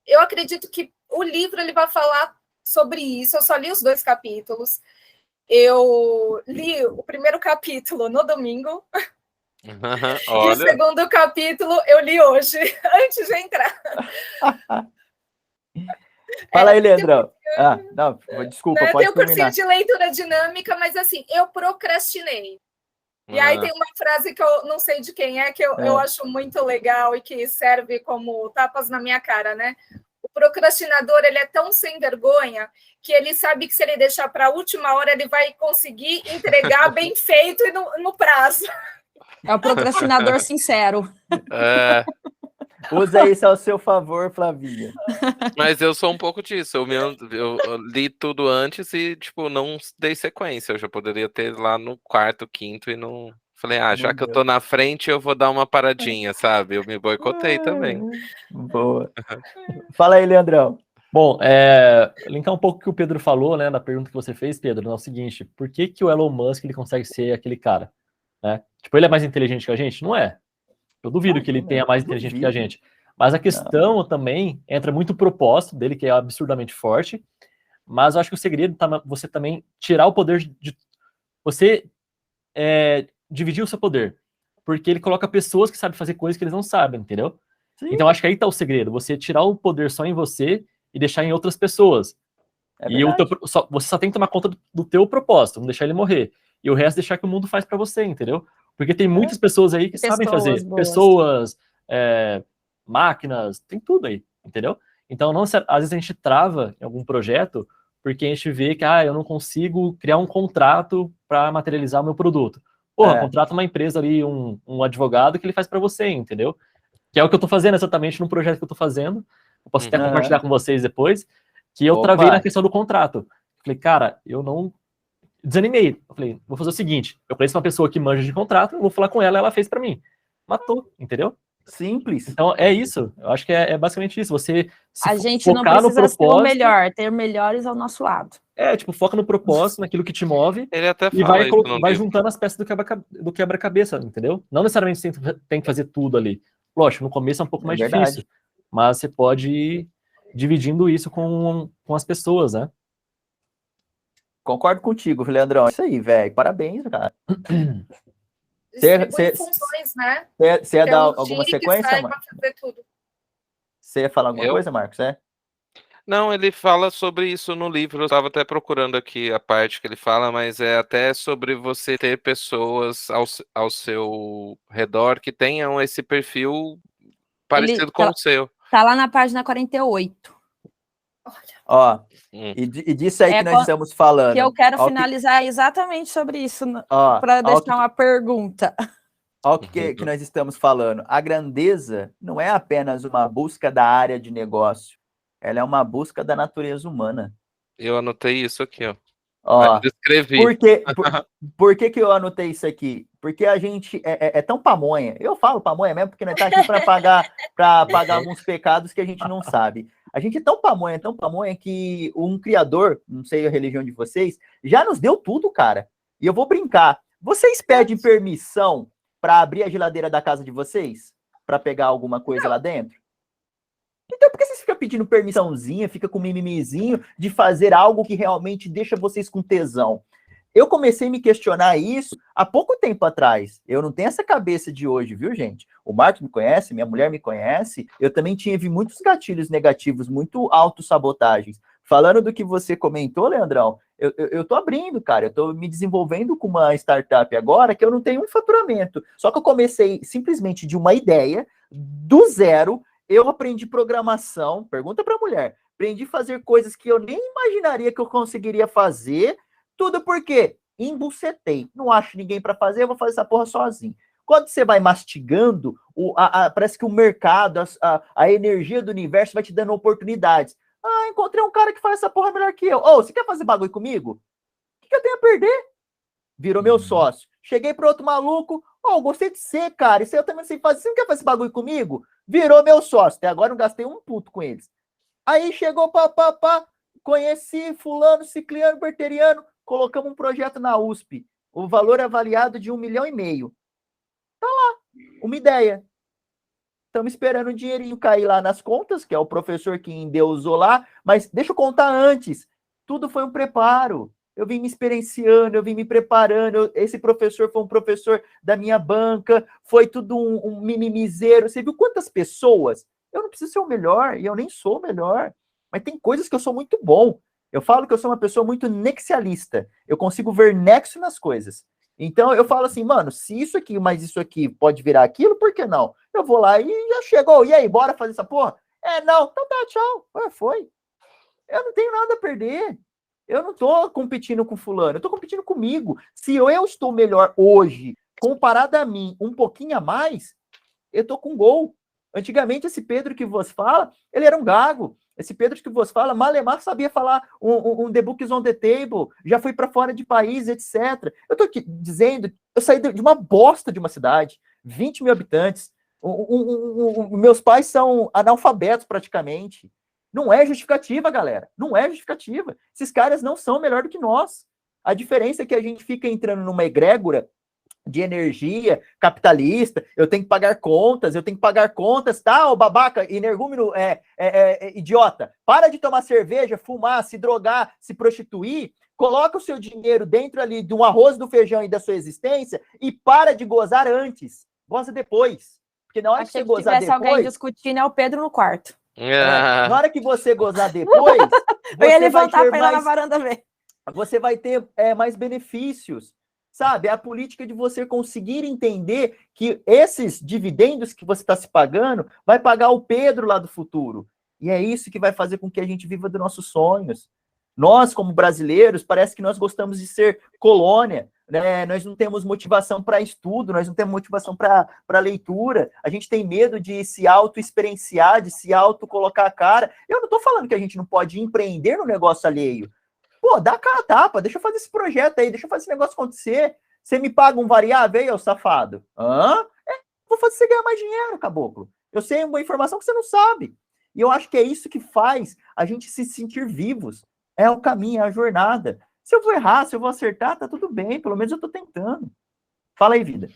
eu acredito que o livro ele vai falar sobre isso. Eu só li os 2 capítulos. Eu li o primeiro capítulo no domingo. E o Olha, segundo capítulo eu li hoje, antes de entrar. Fala aí, Leandrão. Não, desculpa, Né? Tem pode o cursinho terminar. de leitura dinâmica, mas assim, eu procrastinei. E aí tem uma frase que eu não sei de quem é, que eu acho muito legal e que serve como tapas na minha cara, né? O procrastinador, ele é tão sem vergonha que ele sabe que se ele deixar para a última hora, ele vai conseguir entregar bem feito e no prazo. É o procrastinador sincero. é, Usa isso ao seu favor, Flavinha. mas eu sou um pouco disso. Eu li tudo antes e, tipo, não dei sequência. Eu já poderia ter lá no quarto, quinto e não. Falei, já Não que eu deu. tô na frente, eu vou dar uma paradinha, sabe? Eu me boicotei também. Boa. Fala aí, Leandrão. Bom, linkar um pouco o que o Pedro falou, né, na pergunta que você fez, Pedro, é o seguinte, por que que o Elon Musk ele consegue ser aquele cara, né? Tipo, ele é mais inteligente que a gente? Não é. Eu duvido que ele tenha mais inteligente que a gente. Mas a questão também entra muito o propósito dele, que é absurdamente forte, mas eu acho que o segredo tá você também tirar o poder de você dividir o seu poder, porque ele coloca pessoas que sabem fazer coisas que eles não sabem, entendeu? Sim. Então acho que aí tá o segredo, você tirar o poder só em você e deixar em outras pessoas. E você só tem que tomar conta do teu propósito, não deixar ele morrer. E o resto deixar que o mundo faz para você, entendeu? Porque tem muitas pessoas aí que sabem fazer. Boas. Pessoas, máquinas, tem tudo aí, entendeu? Então, às vezes a gente trava em algum projeto porque a gente vê que eu não consigo criar um contrato para materializar o meu produto. Porra, contrata uma empresa ali, um advogado que ele faz para você, entendeu? Que é o que eu tô fazendo exatamente no projeto que eu tô fazendo. Eu posso até compartilhar com vocês depois, que eu travei na questão do contrato. Falei, cara, eu não desanimei. Eu falei, vou fazer o seguinte, eu conheço uma pessoa que manja de contrato, eu vou falar com ela fez para mim. Matou, entendeu? Simples. Então é isso, eu acho que é basicamente isso, você a gente não precisa ser o melhor, ter melhores ao nosso lado. Tipo, foca no propósito, naquilo que te move, Ele até e fala vai juntando as peças do quebra-cabeça, entendeu? Não necessariamente você tem que fazer tudo ali. Lógico, no começo é um pouco mais difícil, mas você pode ir dividindo isso com as pessoas, né? Concordo contigo, Leandrão. É isso aí, velho. Parabéns, cara. Distribui funções, né? Você ia dar alguma sequência, Marcos? Você ia falar alguma coisa, Marcos? Não, ele fala sobre isso no livro. Eu estava até procurando aqui a parte que ele fala, mas é até sobre você ter pessoas ao seu redor que tenham esse perfil parecido com o seu. Tá lá na página 48. Ó, e disso aí que nós estamos falando. Que eu quero finalizar exatamente sobre isso, para deixar uma pergunta. Olha o que nós estamos falando. A grandeza não é apenas uma busca da área de negócio. Ela é uma busca da natureza humana. Eu anotei isso aqui, ó. Descrevi. Por que eu anotei isso aqui? Porque a gente é tão pamonha. Eu falo pamonha mesmo porque nós estamos aqui para pagar alguns pecados que a gente não sabe. A gente é tão pamonha que um criador, não sei a religião de vocês, já nos deu tudo, cara. E eu vou brincar. Vocês pedem permissão para abrir a geladeira da casa de vocês? Para pegar alguma coisa lá dentro? Então, por que vocês ficam pedindo permissãozinha, fica com mimimizinho de fazer algo que realmente deixa vocês com tesão? Eu comecei a me questionar isso há pouco tempo atrás. Eu não tenho essa cabeça de hoje, viu, gente? O Marcos me conhece, minha mulher me conhece. Eu também tive muitos gatilhos negativos, muito autossabotagens. Falando do que você comentou, Leandrão, eu tô abrindo, cara. Eu tô me desenvolvendo com uma startup agora que eu não tenho um faturamento. Só que eu comecei simplesmente de uma ideia, do zero. Eu aprendi programação, pergunta para a mulher, aprendi a fazer coisas que eu nem imaginaria que eu conseguiria fazer, tudo porque embucetei, não acho ninguém para fazer, eu vou fazer essa porra sozinho. Quando você vai mastigando, parece que o mercado, a energia do universo vai te dando oportunidades. Encontrei um cara que faz essa porra melhor que eu. Você quer fazer bagulho comigo? O que eu tenho a perder? Virou meu sócio. Cheguei para outro maluco, gostei de você, cara, isso eu também sei fazer, você não quer fazer esse bagulho comigo? Virou meu sócio, até agora não gastei um puto com eles. Aí chegou, conheci fulano, cicliano, berteriano, colocamos um projeto na USP, o valor avaliado de 1,5 milhão. Tá lá, uma ideia. Estamos esperando o dinheirinho cair lá nas contas, que é o professor que endeusou lá, mas deixa eu contar antes, tudo foi um preparo. eu vim me experienciando, eu vim me preparando, esse professor foi um professor da minha banca, foi tudo um mimimizeiro. Você viu quantas pessoas? Eu não preciso ser o melhor, e eu nem sou o melhor, mas tem coisas que eu sou muito bom. Eu falo que eu sou uma pessoa muito nexialista, eu consigo ver nexo nas coisas. Então eu falo assim, mano, se isso aqui, mas isso aqui pode virar aquilo, por que não? Eu vou lá e já chego, e aí, bora fazer essa porra? Não, então tá, tchau, foi. Eu não tenho nada a perder. Eu não tô competindo com fulano, eu tô competindo comigo. Se eu estou melhor hoje, comparado a mim, um pouquinho a mais, eu tô com gol. Antigamente, esse Pedro que vos fala, ele era um gago. Esse Pedro que vos fala, malemar sabia falar um The Books on the Table, já fui para fora de país, etc. Eu tô aqui dizendo, eu saí de uma bosta de uma cidade, 20 mil habitantes, meus pais são analfabetos praticamente. Não é justificativa, galera. Não é justificativa. Esses caras não são melhor do que nós. A diferença é que a gente fica entrando numa egrégora de energia capitalista, eu tenho que pagar contas, tá, ô babaca, energúmeno, idiota, para de tomar cerveja, fumar, se drogar, se prostituir, coloca o seu dinheiro dentro ali do arroz, do feijão e da sua existência e para de gozar antes, goza depois, porque na hora que você gozar depois... alguém discutindo, é o Pedro no quarto. Na hora que você gozar depois, eu ia levantar para ir lá na varanda ver. Você vai ter mais benefícios. Sabe, é a política de você conseguir entender que esses dividendos que você está se pagando vai pagar o Pedro lá do futuro. E é isso que vai fazer com que a gente viva dos nossos sonhos. Nós, como brasileiros, parece que nós gostamos de ser colônia, né? Nós não temos motivação para estudo, nós não temos motivação para leitura, a gente tem medo de se auto-experienciar, de se auto-colocar a cara. Eu não estou falando que a gente não pode empreender no negócio alheio. Pô, dá a cara a tapa, deixa eu fazer esse projeto aí, deixa eu fazer esse negócio acontecer. Você me paga um variável aí, ô safado? Vou fazer você ganhar mais dinheiro, caboclo. Eu sei uma informação que você não sabe. E eu acho que é isso que faz a gente se sentir vivos. É o caminho, é a jornada. Se eu vou errar, se eu vou acertar, tá tudo bem, pelo menos eu tô tentando. Fala aí, vida.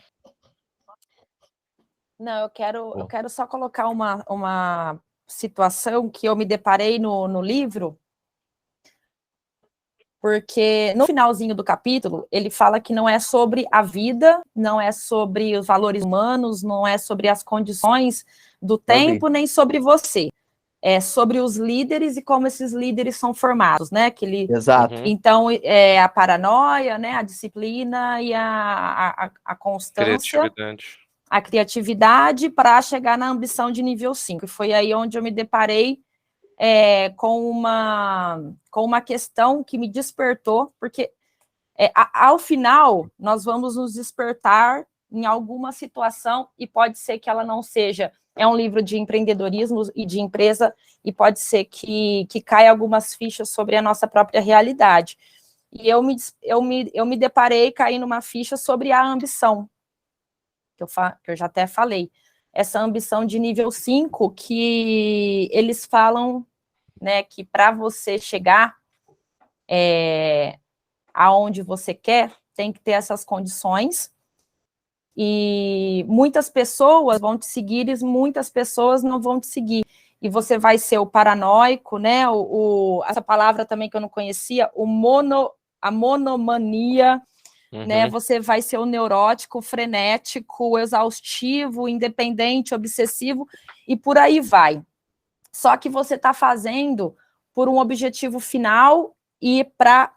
Não, eu quero só colocar uma situação que eu me deparei no livro, porque no finalzinho do capítulo, ele fala que não é sobre a vida, não é sobre os valores humanos, não é sobre as condições do tempo, nem sobre você. É sobre os líderes e como esses líderes são formados, né? Exato. Então, a paranoia, né? A disciplina e a constância, a criatividade para chegar na ambição de nível 5. E foi aí onde eu me deparei com uma questão que me despertou, porque ao final nós vamos nos despertar em alguma situação e pode ser que ela não seja, é um livro de empreendedorismo e de empresa, e pode ser que caia algumas fichas sobre a nossa própria realidade. E eu me deparei, caí numa ficha sobre a ambição, que eu já até falei, essa ambição de nível 5, que eles falam, né, que para você chegar aonde você quer, tem que ter essas condições, e muitas pessoas vão te seguir e muitas pessoas não vão te seguir, e você vai ser o paranoico, né, essa palavra também que eu não conhecia, a monomania, né, você vai ser o neurótico, o frenético, o exaustivo, o independente, obsessivo, e por aí vai. Só que você está fazendo por um objetivo final e para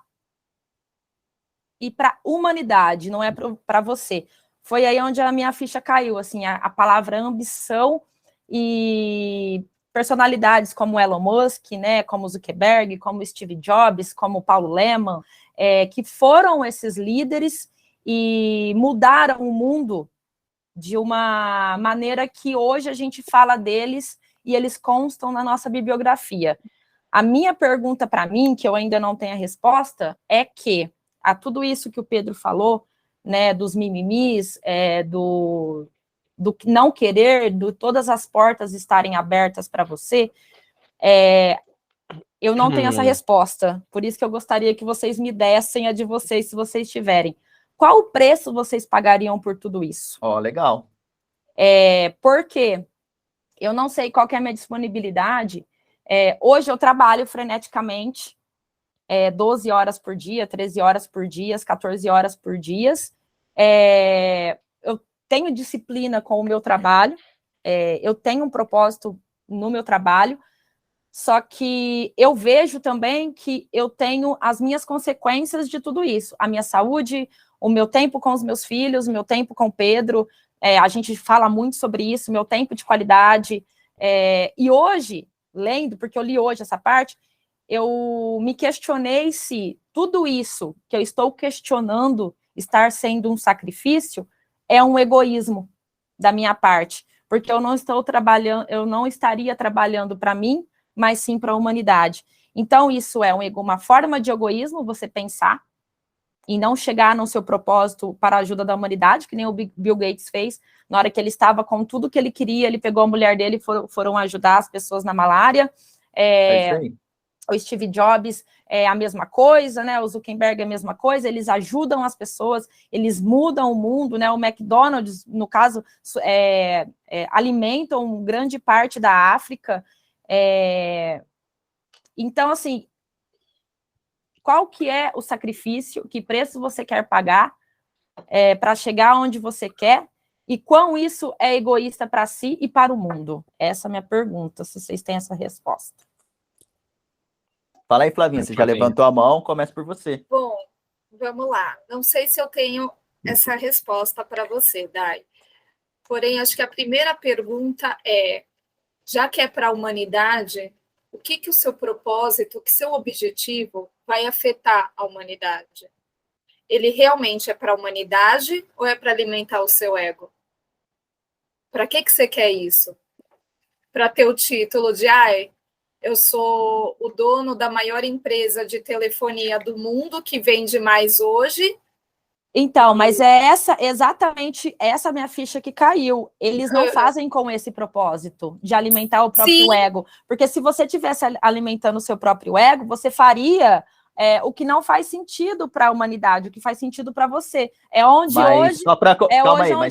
humanidade, não é para você. Foi aí onde a minha ficha caiu, assim, a palavra ambição e personalidades como Elon Musk, né, como Zuckerberg, como Steve Jobs, como Paulo Lemann, que foram esses líderes e mudaram o mundo de uma maneira que hoje a gente fala deles e eles constam na nossa bibliografia. A minha pergunta para mim, que eu ainda não tenho a resposta, é que a tudo isso que o Pedro falou, né, dos mimimis, do não querer, de todas as portas estarem abertas para você, eu não tenho essa resposta. Por isso que eu gostaria que vocês me dessem a de vocês, se vocês tiverem. Qual o preço vocês pagariam por tudo isso? Legal. Porque eu não sei qual que é a minha disponibilidade. Hoje eu trabalho freneticamente, 12 horas por dia, 13 horas por dia, 14 horas por dia. Eu tenho disciplina com o meu trabalho, eu tenho um propósito no meu trabalho, só que eu vejo também que eu tenho as minhas consequências de tudo isso, a minha saúde, o meu tempo com os meus filhos, o meu tempo com o Pedro, a gente fala muito sobre isso, meu tempo de qualidade, e hoje, lendo, porque eu li hoje essa parte, eu me questionei se tudo isso que eu estou questionando estar sendo um sacrifício é um egoísmo da minha parte, porque eu não estaria trabalhando para mim, mas sim para a humanidade. Então, isso é uma forma de egoísmo, você pensar e não chegar no seu propósito para a ajuda da humanidade, que nem o Bill Gates fez, na hora que ele estava com tudo que ele queria, ele pegou a mulher dele e foram ajudar as pessoas na malária. É isso aí. O Steve Jobs é a mesma coisa, né? O Zuckerberg é a mesma coisa, eles ajudam as pessoas, eles mudam o mundo, né? O McDonald's, no caso, alimentam grande parte da África. Então, assim, qual que é o sacrifício, que preço você quer pagar para chegar onde você quer, e quão isso é egoísta para si e para o mundo? Essa é a minha pergunta, se vocês têm essa resposta. Fala aí, Flavinha, você já levantou a mão, começa por você. Bom, vamos lá. Não sei se eu tenho essa resposta para você, Dai. Porém, acho que a primeira pergunta já que é para a humanidade, o que o seu propósito, que seu objetivo vai afetar a humanidade? Ele realmente é para a humanidade ou é para alimentar o seu ego? Para que você quer isso? Para ter o título de eu sou o dono da maior empresa de telefonia do mundo, que vende mais hoje. Então, mas exatamente essa minha ficha que caiu. Eles não fazem com esse propósito de alimentar o próprio ego. Porque se você estivesse alimentando o seu próprio ego, você faria o que não faz sentido para a humanidade, o que faz sentido para você. É onde hoje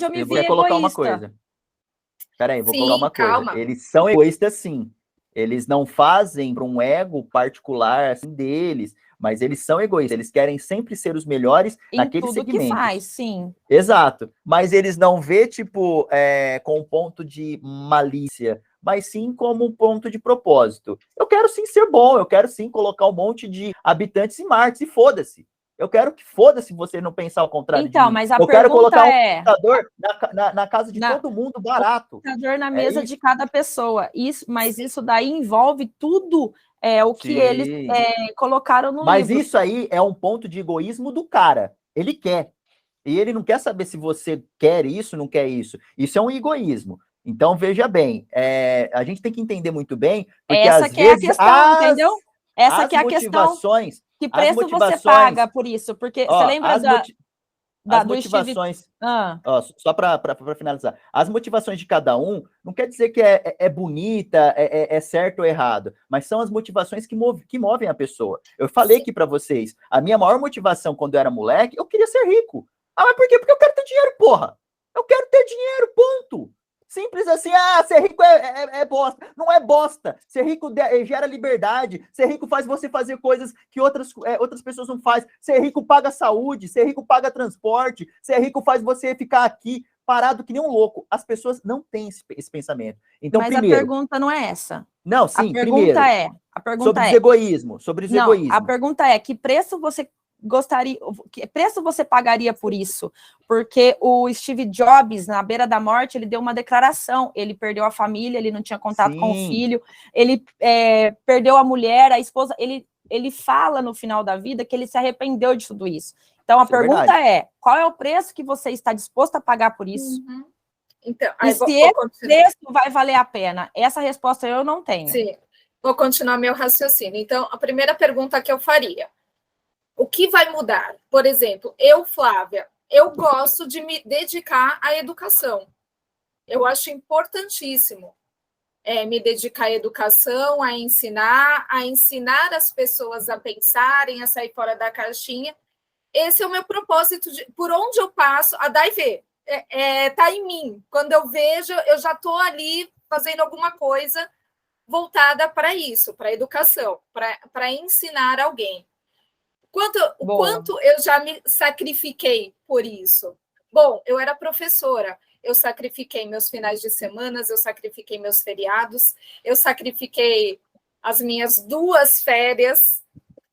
eu me vi colocar uma coisa. Peraí, vou colocar uma coisa. Eles são egoístas, sim. Eles não fazem para um ego particular assim deles, mas eles são egoístas. Eles querem sempre ser os melhores naquele segmento. Tudo que faz, sim. Exato. Mas eles não vê, tipo, com um ponto de malícia, mas sim como um ponto de propósito. Eu quero sim ser bom, eu quero sim colocar um monte de habitantes em Marte, e foda-se. Eu quero que foda-se você não pensar o contrário de mim. Mas a eu quero colocar um computador na casa de todo mundo barato. Um computador na mesa de cada pessoa. Mas isso daí envolve tudo o que eles colocaram no livro. Mas isso aí é um ponto de egoísmo do cara. Ele quer. E ele não quer saber se você quer isso, não quer isso. Isso é um egoísmo. Então, veja bem, a gente tem que entender muito bem, porque essa às que vezes é a questão, entendeu? Essa que é a questão. Que preço você paga por isso? Porque você lembra as motivações, só para finalizar, as motivações de cada um não quer dizer que é bonita, é certo ou errado, mas são as motivações que movem a pessoa. Eu falei aqui para vocês, a minha maior motivação quando eu era moleque, eu queria ser rico. Mas por quê? Porque eu quero ter dinheiro, porra! Eu quero ter dinheiro, ponto! Simples assim, ser rico é bosta. Não é bosta. Ser rico gera liberdade. Ser rico faz você fazer coisas que outras pessoas não fazem. Ser rico paga saúde. Ser rico paga transporte. Ser rico faz você ficar aqui parado que nem um louco. As pessoas não têm esse pensamento. Então, mas primeiro, a pergunta não é essa. Não, sim, primeiro. A pergunta sobre os egoísmos. Sobre os egoísmos. A pergunta é, que preço você que preço você pagaria por isso? Porque o Steve Jobs, na beira da morte, ele deu uma declaração, ele perdeu a família, ele não tinha contato com o filho, ele perdeu a mulher, a esposa, ele fala no final da vida que ele se arrependeu de tudo isso. Então, a pergunta é, qual é o preço que você está disposto a pagar por isso? Uhum. Então, e se esse preço vai valer a pena? Essa resposta eu não tenho. Sim, vou continuar meu raciocínio. Então, a primeira pergunta que eu faria, o que vai mudar? Por exemplo, eu, Flávia, eu gosto de me dedicar à educação. Eu acho importantíssimo me dedicar à educação, a ensinar as pessoas a pensarem, a sair fora da caixinha. Esse é o meu propósito, por onde eu passo, a Dai vê, tá em mim. Quando eu vejo, eu já estou ali fazendo alguma coisa voltada para isso, para a educação, para ensinar alguém. O Boa. quanto eu já me sacrifiquei por isso? Bom, eu era professora, eu sacrifiquei meus finais de semana, eu sacrifiquei meus feriados, eu sacrifiquei as minhas 2 férias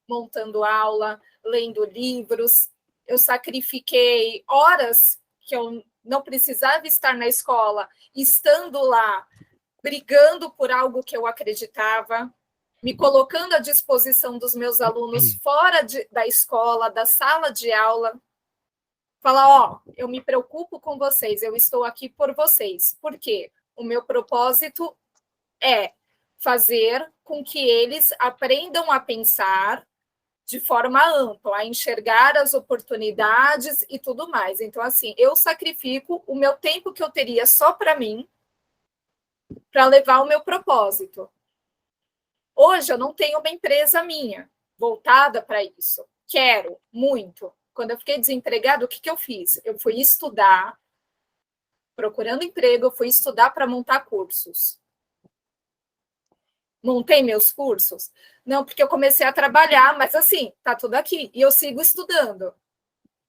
montando aula, lendo livros, eu sacrifiquei horas que eu não precisava estar na escola, estando lá, brigando por algo que eu acreditava, me colocando à disposição dos meus alunos fora da escola, da sala de aula, falar, ó, eu me preocupo com vocês, eu estou aqui por vocês. Por quê? O meu propósito é fazer com que eles aprendam a pensar de forma ampla, a enxergar as oportunidades e tudo mais. Então, assim, eu sacrifico o meu tempo que eu teria só para mim, para levar o meu propósito. Hoje eu não tenho uma empresa minha voltada para isso. Quero muito. Quando eu fiquei desempregada, o que eu fiz? Eu fui estudar, procurando emprego, eu fui estudar para montar cursos. Montei meus cursos? Não, porque eu comecei a trabalhar, mas assim, tá tudo aqui. E eu sigo estudando.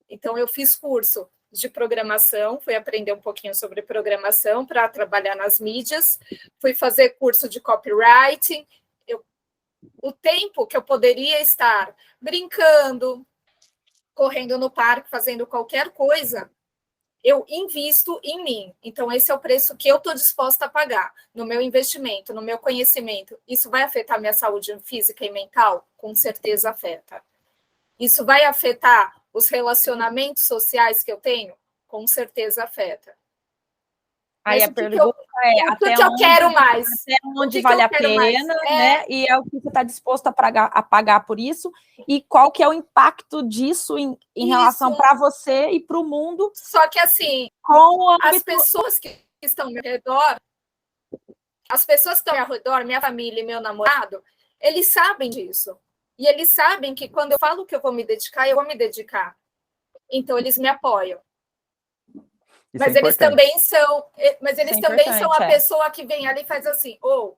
Então, eu fiz curso de programação, fui aprender um pouquinho sobre programação para trabalhar nas mídias, fui fazer curso de copywriting. O tempo que eu poderia estar brincando, correndo no parque, fazendo qualquer coisa, eu invisto em mim. Então, esse é o preço que eu estou disposta a pagar no meu investimento, no meu conhecimento. Isso vai afetar minha saúde física e mental? Com certeza afeta. Isso vai afetar os relacionamentos sociais que eu tenho? Com certeza afeta. Aí Mas a pergunta é o que eu quero mais? Até onde vale a pena, né? E é o que você está disposto a pagar por isso, e qual que é o impacto disso em relação para você e para o mundo. Só que assim, as pessoas que estão ao meu redor, minha família e meu namorado, eles sabem disso. E eles sabem que quando eu falo que eu vou me dedicar, eu vou me dedicar. Então, eles me apoiam. Mas eles também são a pessoa que vem ali e faz assim, hora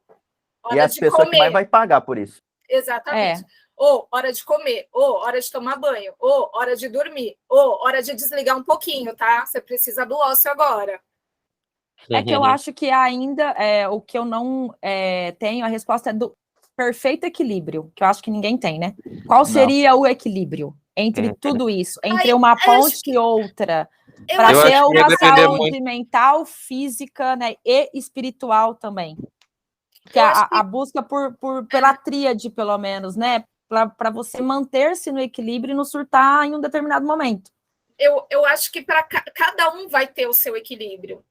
e as de pessoas comer. Que mais vai pagar por isso. Exatamente. Hora de comer, hora de tomar banho, hora de dormir, hora de desligar um pouquinho, tá? Você precisa do ócio agora. É que eu acho que ainda o que eu não tenho, a resposta é do perfeito equilíbrio, que eu acho que ninguém tem, né? Qual seria o equilíbrio entre tudo isso? Entre uma ponte e outra? Para ter uma saúde mental, física, né, e espiritual também. Que a busca pela tríade, pelo menos, né? Para você manter-se no equilíbrio e não surtar em um determinado momento. Eu acho que para cada um vai ter o seu equilíbrio.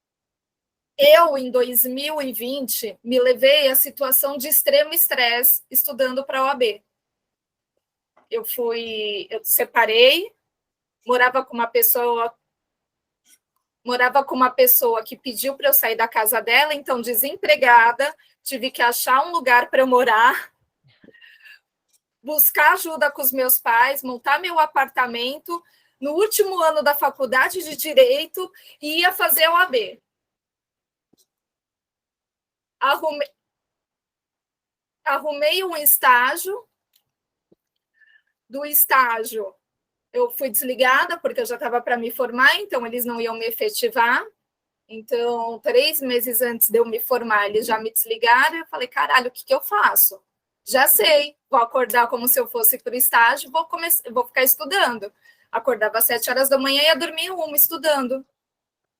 Eu, em 2020, me levei à situação de extremo estresse estudando para a OAB. Eu separei, morava com uma pessoa que pediu para eu sair da casa dela, então desempregada, tive que achar um lugar para eu morar, buscar ajuda com os meus pais, montar meu apartamento. No último ano da faculdade de Direito, ia fazer a OAB. Arrumei um estágio. Do estágio, eu fui desligada, porque eu já estava para me formar, então eles não iam me efetivar. Então, 3 meses antes de eu me formar, eles já me desligaram. Eu falei, caralho, o que eu faço? Já sei, vou acordar como se eu fosse para o estágio, vou ficar estudando. Acordava às 7 horas da manhã e ia dormir 1 estudando.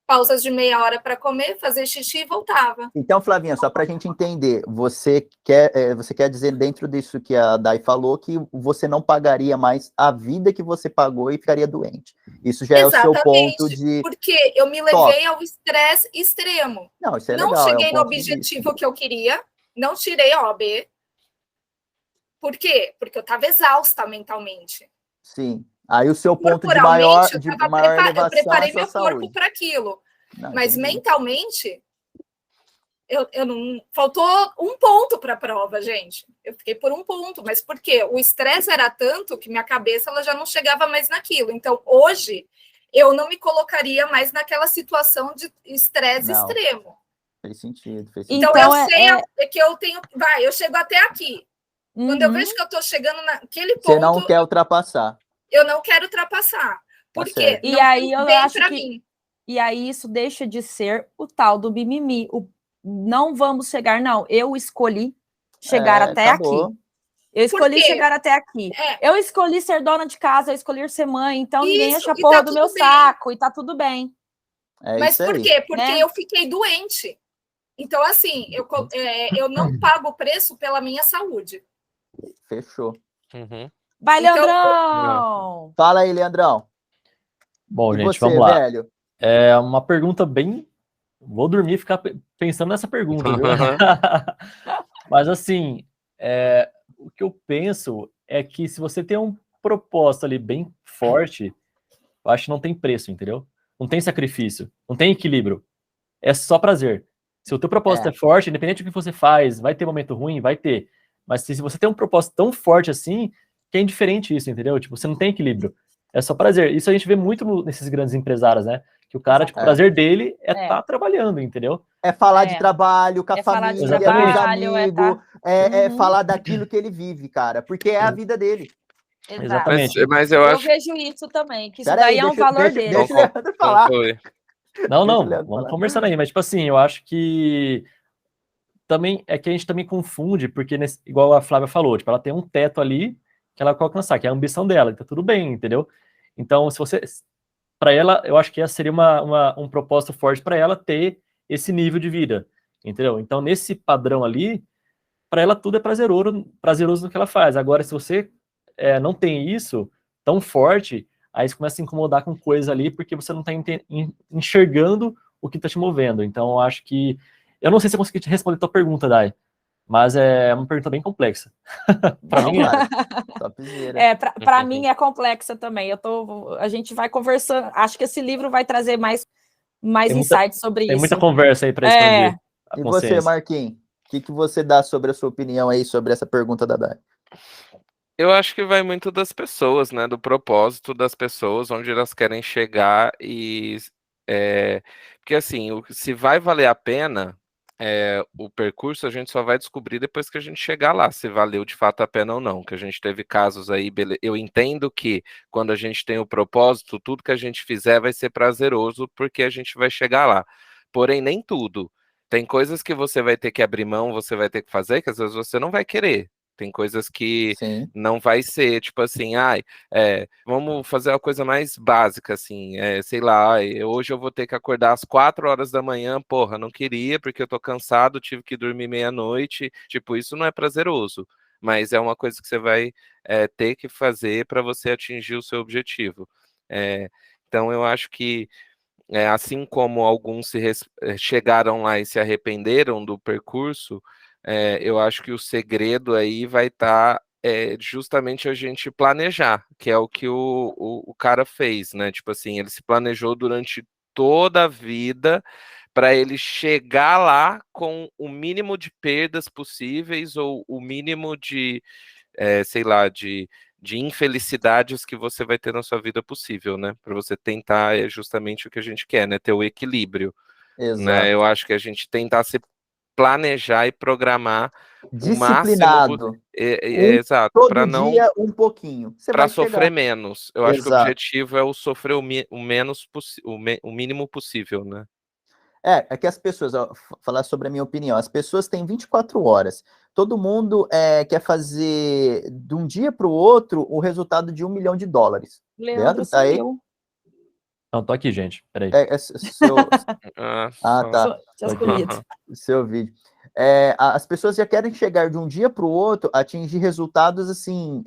Pausas de meia hora para comer, fazer xixi e voltava. Então, Flavinha, só para a gente entender, você quer dizer dentro disso que a Dai falou que você não pagaria mais a vida que você pagou e ficaria doente. Isso já Exatamente, é o seu ponto de... Porque eu me levei ao estresse extremo. Não, isso é não legal, cheguei no objetivo que eu queria, não tirei a OAB. Por quê? Porque eu estava exausta mentalmente. Sim. Aí o seu ponto de maior elevação eu preparei meu saúde. Corpo para aquilo. Não, mas entendi. Mentalmente, eu não... Faltou 1 ponto para a prova, gente. Eu fiquei por 1 ponto. Mas por quê? O estresse era tanto que minha cabeça ela já não chegava mais naquilo. Então, hoje, eu não me colocaria mais naquela situação de estresse extremo. Fez sentido. Então, eu sei que eu tenho... eu chego até aqui. Quando eu vejo que eu estou chegando naquele Você não ponto, quer ultrapassar. eu não quero ultrapassar. Por quê? certo. E Não aí fez eu bem acho pra que- mim. E aí isso deixa de ser o tal do mimimi. Não vamos chegar, não. Eu escolhi chegar até acabou. aqui. Eu escolhi quê? chegar até aqui. É. Eu escolhi ser dona de casa, eu escolhi ser mãe, então ninguém Isso, enche a e porra tá do meu tudo bem. saco, e tá tudo bem. É Mas isso por aí. quê? Porque né? eu fiquei doente. Então, assim, eu não pago o preço pela minha saúde. Fechou. Uhum. Vai, Então- Leandrão! Fala aí, Leandrão. Bom, E gente, você, vamos lá. velho? É uma pergunta bem. Vou dormir e ficar pensando nessa pergunta, viu? Mas assim, o que eu penso é que se você tem um propósito ali bem forte, eu acho que não tem preço, entendeu? Não tem sacrifício, não tem equilíbrio. É só prazer. Se o teu propósito é forte, independente do que você faz, vai ter momento ruim, vai ter. Mas se você tem um propósito tão forte assim, que é indiferente isso, entendeu? Tipo, você não tem equilíbrio. É só prazer. Isso a gente vê muito nesses grandes empresários, né? Que o cara, tipo, o prazer dele é estar trabalhando, entendeu? É falar É. de trabalho com a É falar de família, Exatamente. com os trabalho, amigos, Uhum. falar daquilo que ele vive, cara, porque é a vida dele. Exato. Exatamente. Mas eu Eu acho. vejo isso também, que isso Pera aí, daí é um valor dele. deixa o Leandro falar. Conclui. Não, Deixa o não, Leandro vamos falar. conversando aí, mas tipo assim, eu acho que também é que a gente também confunde, porque igual a Flávia falou, tipo, ela tem um teto ali que ela quer alcançar, que é a ambição dela, e tá tudo bem, entendeu? Então, se você, para ela, eu acho que essa seria um propósito forte para ela ter esse nível de vida, entendeu? Então, nesse padrão ali, para ela tudo é prazeroso no que ela faz. Agora, se você não tem isso tão forte, aí você começa a se incomodar com coisas ali, porque você não está enxergando o que está te movendo. Então, eu acho que... Eu não sei se eu consegui te responder a tua pergunta, Dai, mas é uma pergunta bem complexa. Para Não, mim, cara, topzera. Para mim é complexa também. A gente vai conversando. Acho que esse livro vai trazer mais insights sobre tem isso. muita conversa aí para expandir a E você, consciência. Marquinhos? O que você dá sobre a sua opinião aí sobre essa pergunta da Dai? Eu acho que vai muito das pessoas, né? Do propósito das pessoas, onde elas querem chegar e porque assim, se vai valer a pena o percurso, a gente só vai descobrir depois que a gente chegar lá, se valeu de fato a pena ou não. Que a gente teve casos aí, eu entendo que quando a gente tem o propósito, tudo que a gente fizer vai ser prazeroso, porque a gente vai chegar lá. Porém, nem tudo. Tem coisas que você vai ter que abrir mão, você vai ter que fazer, que às vezes você não vai querer. Tem coisas que Sim. não vai ser, tipo assim, vamos fazer uma coisa mais básica, assim, sei lá, hoje eu vou ter que acordar às 4 horas da manhã, porra, não queria, porque eu tô cansado, tive que dormir meia-noite, tipo, isso não é prazeroso, mas é uma coisa que você vai ter que fazer para você atingir o seu objetivo. Então eu acho que assim como alguns chegaram lá e se arrependeram do percurso, eu acho que o segredo aí vai estar justamente a gente planejar, que é o que o cara fez, né? Tipo assim, ele se planejou durante toda a vida para ele chegar lá com o mínimo de perdas possíveis ou o mínimo de, sei lá, de infelicidades que você vai ter na sua vida possível, né? Para você tentar justamente o que a gente quer, né? Ter o equilíbrio. Exato. Né? Eu acho que a gente tentar se planejar e programar Disciplinado. o máximo. Exato. Todo dia um pouquinho. Você para vai sofrer chegar. menos. Eu acho que o objetivo é o sofrer o menos o mínimo possível, né? É que as pessoas, falar sobre a minha opinião, as pessoas têm 24 horas. Todo mundo quer fazer de um dia para o outro o resultado de $1 milhão. Leandro Tá aí? sumiu. Não, tô aqui, gente. Peraí. Tá. Seus bonitos. Seu vídeo. As pessoas já querem chegar de um dia para o outro, atingir resultados assim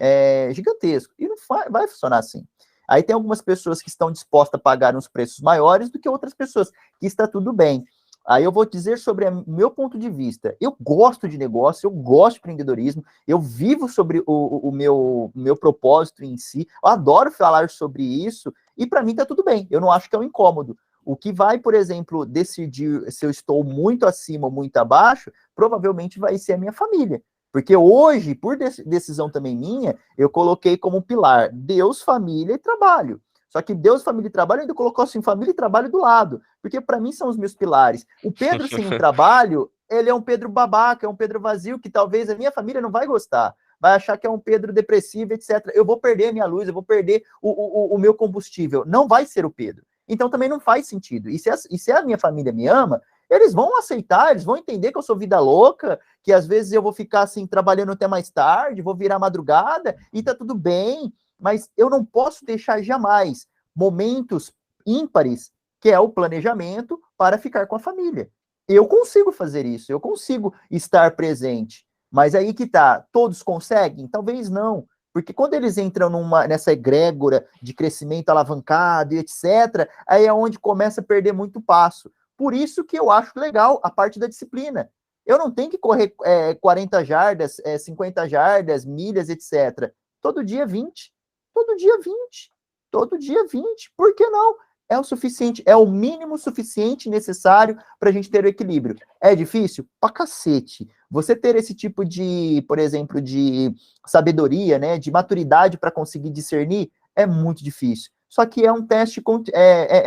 gigantescos. E não vai funcionar assim. Aí tem algumas pessoas que estão dispostas a pagar uns preços maiores do que outras pessoas, que está tudo bem. Aí eu vou dizer sobre o meu ponto de vista. Eu gosto de negócio, eu gosto de empreendedorismo, eu vivo sobre o meu propósito em si, eu adoro falar sobre isso, e para mim tá tudo bem, eu não acho que é um incômodo. O que vai, por exemplo, decidir se eu estou muito acima ou muito abaixo, provavelmente vai ser a minha família. Porque hoje, por decisão também minha, eu coloquei como pilar Deus, família e trabalho. Só que Deus, família e trabalho, eu ainda colocou assim, família e trabalho do lado. Porque para mim são os meus pilares. O Pedro sem o trabalho, ele é um Pedro babaca, é um Pedro vazio, que talvez a minha família não vai gostar. vai achar que é um Pedro depressivo, etc. Eu vou perder a minha luz, eu vou perder o meu combustível. Não vai ser o Pedro. Então também não faz sentido. E se a minha família me ama, eles vão aceitar, eles vão entender que eu sou vida louca, que às vezes eu vou ficar assim, trabalhando até mais tarde, vou virar madrugada, e tá tudo bem, mas eu não posso deixar jamais momentos ímpares, que é o planejamento, para ficar com a família. Eu consigo fazer isso, eu consigo estar presente, mas aí que tá, todos conseguem? Talvez não, porque quando eles entram nessa egrégora de crescimento alavancado e etc., aí é onde começa a perder muito passo. Por isso que eu acho legal a parte da disciplina. Eu não tenho que correr 40 jardas, 50 jardas, milhas, etc. Todo dia 20. Todo dia 20. Todo dia 20. Por que não? É o suficiente, é o mínimo suficiente necessário para a gente ter o equilíbrio. É difícil? Pra cacete. Você ter esse tipo de, por exemplo, de sabedoria, né, de maturidade para conseguir discernir, é muito difícil. Só que é um teste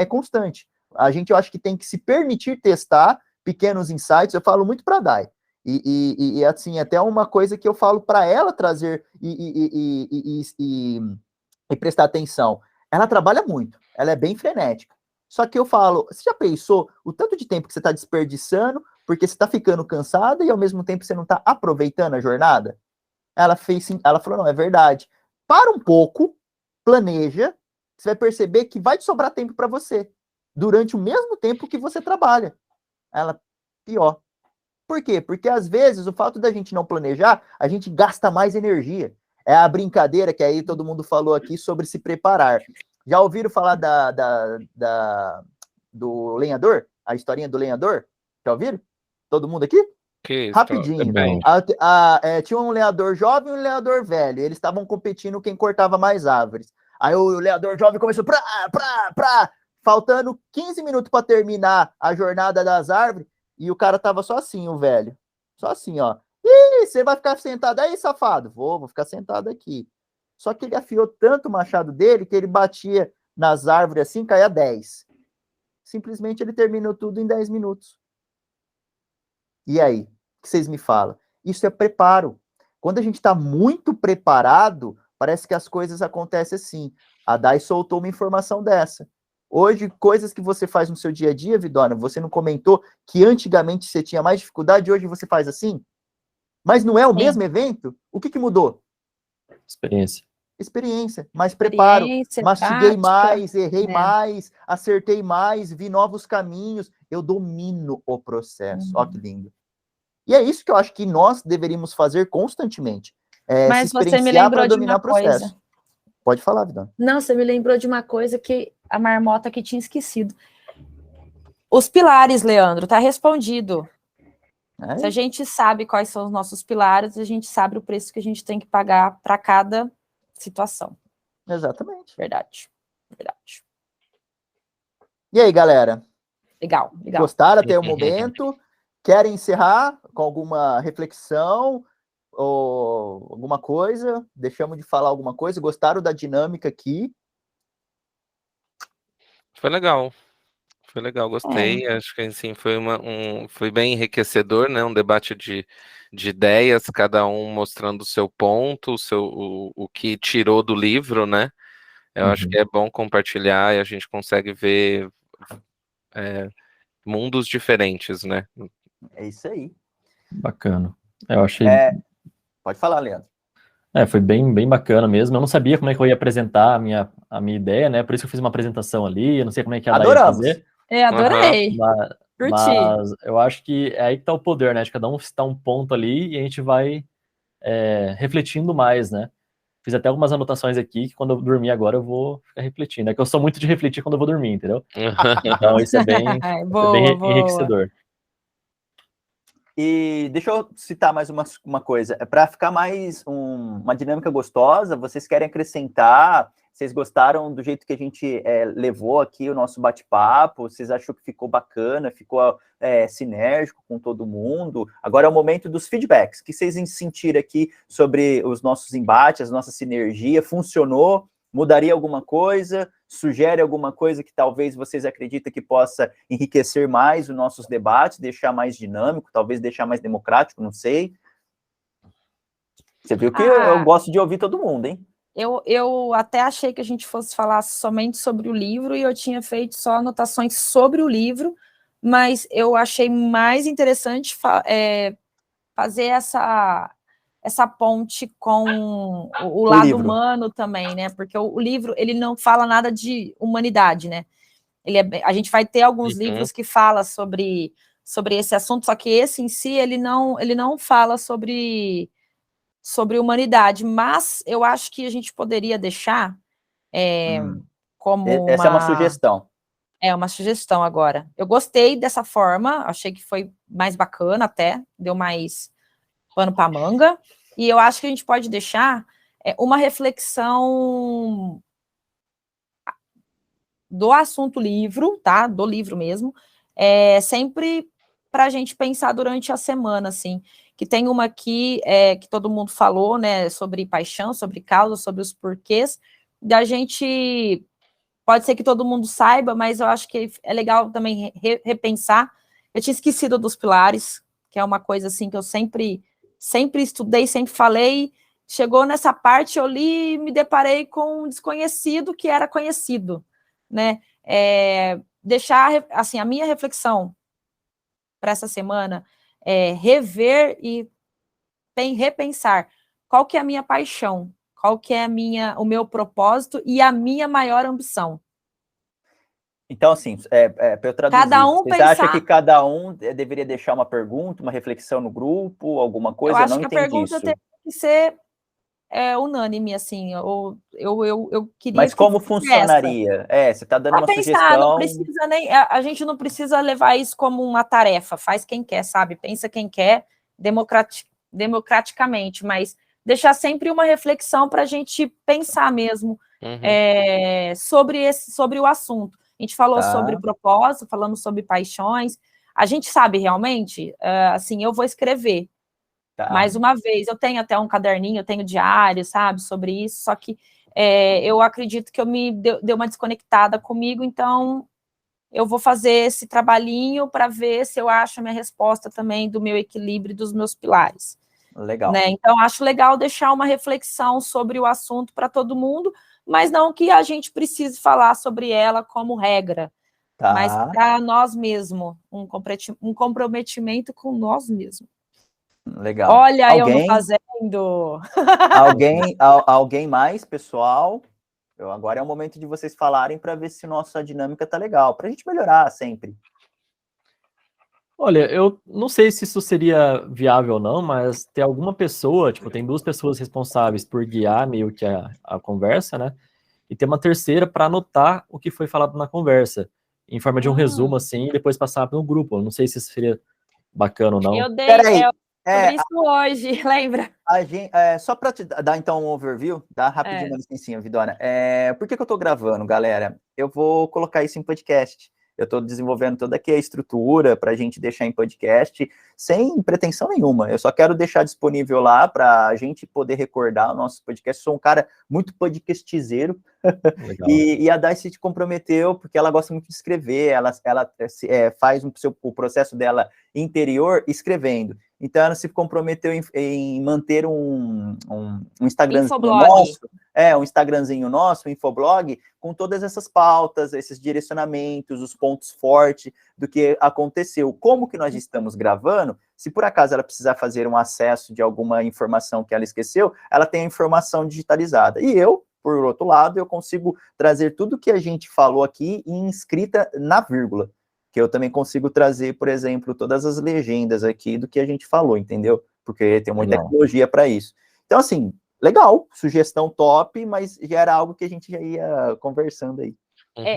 constante. A gente, eu acho que tem que se permitir testar pequenos insights. Eu falo muito para a Dai. E assim, até uma coisa que eu falo para ela trazer e prestar atenção. Ela trabalha muito, ela é bem frenética. Só que eu falo, você já pensou o tanto de tempo que você está desperdiçando porque você está ficando cansada e ao mesmo tempo você não está aproveitando a jornada? Ela falou, não, é verdade. Para um pouco, planeja, você vai perceber que vai te sobrar tempo para você, durante o mesmo tempo que você trabalha. Ela, pior. Por quê? Porque às vezes o fato da gente não planejar, a gente gasta mais energia. É a brincadeira que aí todo mundo falou aqui sobre se preparar. Já ouviram falar do lenhador? A historinha do lenhador? Já ouviram? Todo mundo aqui? Que Rapidinho. bem. Tinha um lenhador jovem e um lenhador velho. Eles estavam competindo quem cortava mais árvores. Aí o lenhador jovem começou faltando 15 minutos para terminar a jornada das árvores, e o cara tava só assim, o velho. Só assim, ó. Ih, você vai ficar sentado aí, safado? Vou ficar sentado aqui. Só que ele afiou tanto o machado dele que ele batia nas árvores assim, caía 10. Simplesmente ele terminou tudo em 10 minutos. E aí? O que vocês me falam? Isso é preparo. Quando a gente está muito preparado, parece que as coisas acontecem assim. A Dai soltou uma informação dessa. Hoje, coisas que você faz no seu dia a dia, Vidona, você não comentou que antigamente você tinha mais dificuldade, hoje você faz assim? Mas não é o mesmo evento? O que mudou? Experiência, mais preparo, mastiguei mais, errei mais, acertei mais, vi novos caminhos, eu domino o processo. Ó que lindo. E é isso que eu acho que nós deveríamos fazer constantemente. Mas se você me lembrou para de dominar uma o processo. coisa. Pode falar, Vidona. Não, você me lembrou de uma coisa que a marmota aqui tinha esquecido. Os pilares, Leandro, tá respondido. Se a gente sabe quais são os nossos pilares, a gente sabe o preço que a gente tem que pagar para cada situação. Exatamente. Verdade. E aí, galera? Legal. Gostaram até o momento? Querem encerrar com alguma reflexão ou alguma coisa? Deixamos de falar alguma coisa? Gostaram da dinâmica aqui? Foi legal, gostei. Acho que assim, foi bem enriquecedor, né? Um debate de ideias, cada um mostrando o seu ponto, o que tirou do livro, né? Eu acho que é bom compartilhar e a gente consegue ver mundos diferentes, né? É isso aí. Bacana. Eu achei. Pode falar, Leandro. Foi bem bacana mesmo. Eu não sabia como é que eu ia apresentar a minha ideia, né? Por isso que eu fiz uma apresentação ali. Eu não sei como é que ela ia fazer. Adorei. Mas eu acho que é aí que tá o poder, né? De cada um citar um ponto ali e a gente vai refletindo mais, né? Fiz até algumas anotações aqui que quando eu dormir agora eu vou ficar refletindo. É que eu sou muito de refletir quando eu vou dormir, entendeu? Então isso é bem enriquecedor. E deixa eu citar mais uma coisa. Para ficar mais uma dinâmica gostosa, vocês querem acrescentar? Vocês gostaram do jeito que a gente levou aqui o nosso bate-papo? Vocês acham que ficou bacana? Ficou sinérgico com todo mundo? Agora é o momento dos feedbacks. O que vocês sentiram aqui sobre os nossos embates, a nossa sinergia? Funcionou? Mudaria alguma coisa? Sugere alguma coisa que talvez vocês acreditem que possa enriquecer mais os nossos debates, deixar mais dinâmico, talvez deixar mais democrático, não sei. Você viu que eu gosto de ouvir todo mundo, hein? Eu até achei que a gente fosse falar somente sobre o livro e eu tinha feito só anotações sobre o livro, mas eu achei mais interessante fazer essa ponte com o lado livro. humano também, né? Porque o livro, ele não fala nada de humanidade, né? A gente vai ter alguns livros que falam sobre esse assunto, só que esse em si, ele não fala sobre humanidade, mas eu acho que a gente poderia deixar como Essa é uma sugestão. É uma sugestão agora. Eu gostei dessa forma, achei que foi mais bacana até, deu mais pano para manga, e eu acho que a gente pode deixar uma reflexão do assunto livro, tá? Do livro mesmo, sempre para a gente pensar durante a semana, assim, que tem uma aqui que todo mundo falou, né, sobre paixão, sobre causa, sobre os porquês, da gente, pode ser que todo mundo saiba, mas eu acho que é legal também repensar. Eu tinha esquecido dos pilares, que é uma coisa, assim, que eu sempre estudei, sempre falei, chegou nessa parte, eu li e me deparei com um desconhecido que era conhecido, né? Deixar, assim, a minha reflexão para essa semana rever e repensar qual que é a minha paixão, qual que é o meu propósito e a minha maior ambição. Então, assim, para eu traduzir, Cada um vocês pensar... acham que cada um deveria deixar uma pergunta, uma reflexão no grupo, alguma coisa? Eu acho não que a entendi pergunta isso. tem que ser unânime, assim, eu queria Mas que como fosse essa. funcionaria? Você está dando uma Pensar, não sugestão. precisa nem, a gente não precisa levar isso como uma tarefa, faz quem quer, sabe? Pensa quem quer, democraticamente, mas deixar sempre uma reflexão para a gente pensar mesmo sobre o assunto. A gente falou sobre propósito, falamos sobre paixões. A gente sabe realmente, assim, eu vou escrever. Mais uma vez, eu tenho até um caderninho, eu tenho diário, sabe, sobre isso, só que eu acredito que eu me deu uma desconectada comigo, então eu vou fazer esse trabalhinho para ver se eu acho a minha resposta também do meu equilíbrio e dos meus pilares. Legal. Né? Então, acho legal deixar uma reflexão sobre o assunto para todo mundo, mas não que a gente precise falar sobre ela como regra, mas para nós mesmos, um comprometimento com nós mesmos. Legal. Olha, eu não fazendo. Alguém mais, pessoal? Agora é o momento de vocês falarem para ver se nossa dinâmica tá legal, para a gente melhorar sempre. Olha, eu não sei se isso seria viável ou não, mas tem alguma pessoa, tipo, tem 2 pessoas responsáveis por guiar meio que a conversa, né? E tem uma terceira para anotar o que foi falado na conversa, em forma de um resumo, assim, e depois passar no grupo. Eu não sei se isso seria bacana ou não. Eu dei Peraí, sobre isso hoje, lembra? Só para te dar, então, um overview, dá rapidinho uma licencinha, Vidona. Por que eu tô gravando, galera? Eu vou colocar isso em podcast. Eu estou desenvolvendo toda aqui a estrutura para a gente deixar em podcast, sem pretensão nenhuma. Eu só quero deixar disponível lá para a gente poder recordar o nosso podcast. Sou um cara muito podcastizeiro. E a Dai se comprometeu, porque ela gosta muito de escrever, ela faz o processo dela interior escrevendo. Então, ela se comprometeu em manter um Instagramzinho nosso, um Instagramzinho nosso, um infoblog, com todas essas pautas, esses direcionamentos, os pontos fortes do que aconteceu. Como que nós estamos gravando, se por acaso ela precisar fazer um acesso de alguma informação que ela esqueceu, ela tem a informação digitalizada. E eu, por outro lado, eu consigo trazer tudo que a gente falou aqui em escrita na vírgula, que eu também consigo trazer, por exemplo, todas as legendas aqui do que a gente falou, entendeu? Porque tem uma tecnologia para isso. Então, assim, legal, sugestão top, mas já era algo que a gente já ia conversando aí.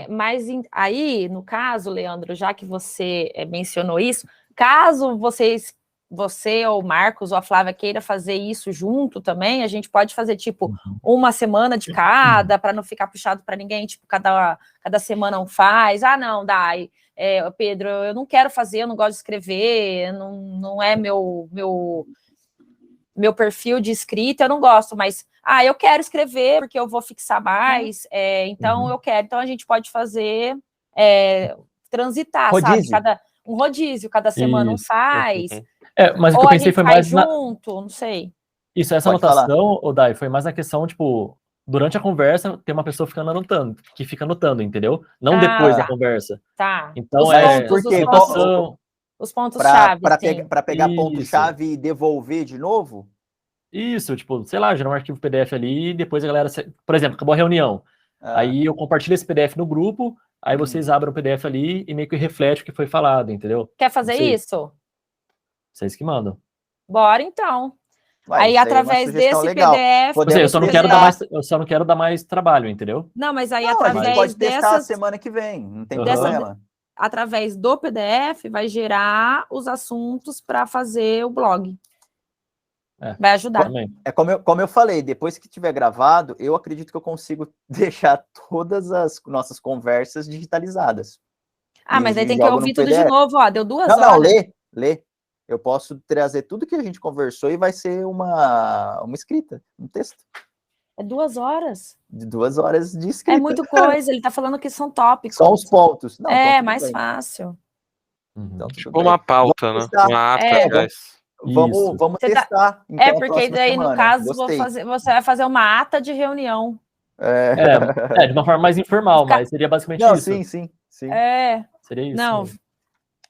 Mas aí, no caso, Leandro, já que você mencionou isso, caso você ou o Marcos ou a Flávia queira fazer isso junto também, a gente pode fazer, tipo, uma semana de cada, para não ficar puxado para ninguém, tipo, cada semana um faz. Não, Dai, Pedro, eu não quero fazer, eu não gosto de escrever, não é meu perfil de escrita, eu não gosto, mas eu quero escrever porque eu vou fixar mais, então eu quero. Então a gente pode fazer transitar, rodízio. sabe? Um rodízio, cada semana um faz. Mas o que eu pensei foi mais junto, não sei. Isso, essa Pode falar. anotação, Dai, foi mais na questão, tipo, durante a conversa, tem uma pessoa ficando anotando, que fica anotando, entendeu? Não depois da tá. conversa. Tá. Então, Mas por quê? anotação, Os pontos-chave, sim. Para pegar Isso. ponto-chave e devolver de novo? isso, tipo, sei lá, gerar um arquivo PDF ali, e depois a galera, por exemplo, acabou a reunião, Ah, aí eu compartilho esse PDF no grupo, aí vocês abrem o PDF ali e meio que reflete o que foi falado, entendeu? Quer fazer Não sei. isso? Vocês que mandam. Bora, então. uai, Aí, isso é uma através sugestão desse legal. PDF... Eu Podemos só não testar. quero dar mais, eu só não quero dar mais trabalho, entendeu? Não, mas aí, Não, a gente através pode testar dessas... semana que vem, não tem Aham. problema. Através do PDF, vai gerar os assuntos para fazer o blog. Vai ajudar. Também. É como eu falei, depois que tiver gravado, eu acredito que eu consigo deixar todas as nossas conversas digitalizadas. Ah, mas aí E tem que jogo ouvir no tudo de PDF. novo, ó. Deu 2 Não, horas. lê. Eu posso trazer tudo que a gente conversou e vai ser uma escrita, um texto. É 2 horas. De 2 horas de escrita. É muita coisa. Ele tá falando que são tópicos. Só os pontos. Não, então tudo mais bem. fácil. Então, tudo Tipo bem. uma pauta, Vamos né? testar. Uma ata, É, aliás. Vamos Você tá- testar. Então, a porque próxima daí, semana. no caso, Gostei. você vai fazer uma ata de reunião. De uma forma mais informal, mas seria basicamente Não, isso. sim. Seria isso. Não. mesmo.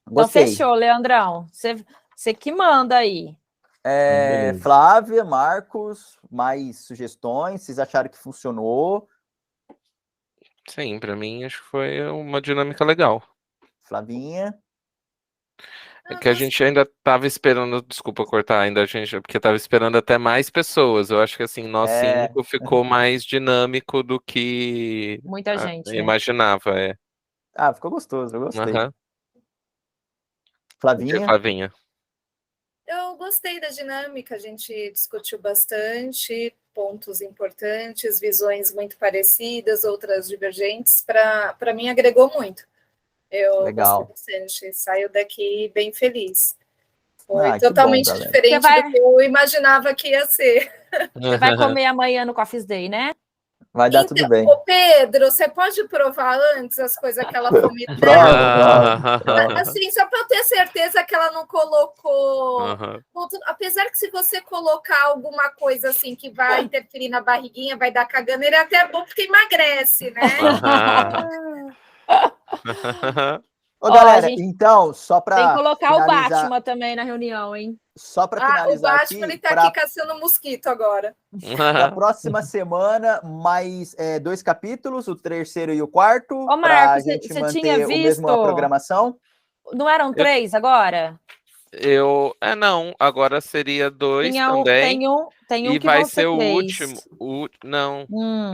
Então, Gostei. fechou, Leandrão. Você que manda aí. Beleza. Flávia, Marcos, mais sugestões? Vocês acharam que funcionou? Sim, pra mim acho que foi uma dinâmica legal. Flavinha? É que a gente ainda tava esperando, desculpa cortar ainda a gente, porque tava esperando até mais pessoas. Eu acho que assim, nós 5 ficou mais dinâmico do que Muita gente, né? imaginava, é. Ah, ficou gostoso, eu gostei. Aham. Flavinha? Flavinha. Eu gostei da dinâmica, a gente discutiu bastante, pontos importantes, visões muito parecidas, outras divergentes. Para mim, agregou muito. Eu Legal. gostei bastante, saio daqui bem feliz. Foi Ah, que bom, totalmente galera. diferente Você vai- do que eu imaginava que ia ser. Você vai comer amanhã no Coffee's Day, né? Vai dar tudo bem. Ô Pedro, você pode provar antes as coisas que ela prometeu? Prova. Assim, só para eu ter certeza que ela não colocou. Aham. Apesar que se você colocar alguma coisa assim que vai interferir na barriguinha, vai dar caganeira, é até bom porque emagrece, né? Ô, Ó, galera, a gente então, só Tem para que colocar o finalizar, Batman também na reunião, hein? só para O finalizar Batman, ele aqui, tá para aqui caçando mosquito agora. a próxima semana, mais 2 capítulos, o terceiro e o quarto, Ô, para a Marcos, gente você tinha manter o mesmo a visto? programação. Não eram 3 agora? Não, agora seria 2 também. Tem um E que vai vão ser o 3. último.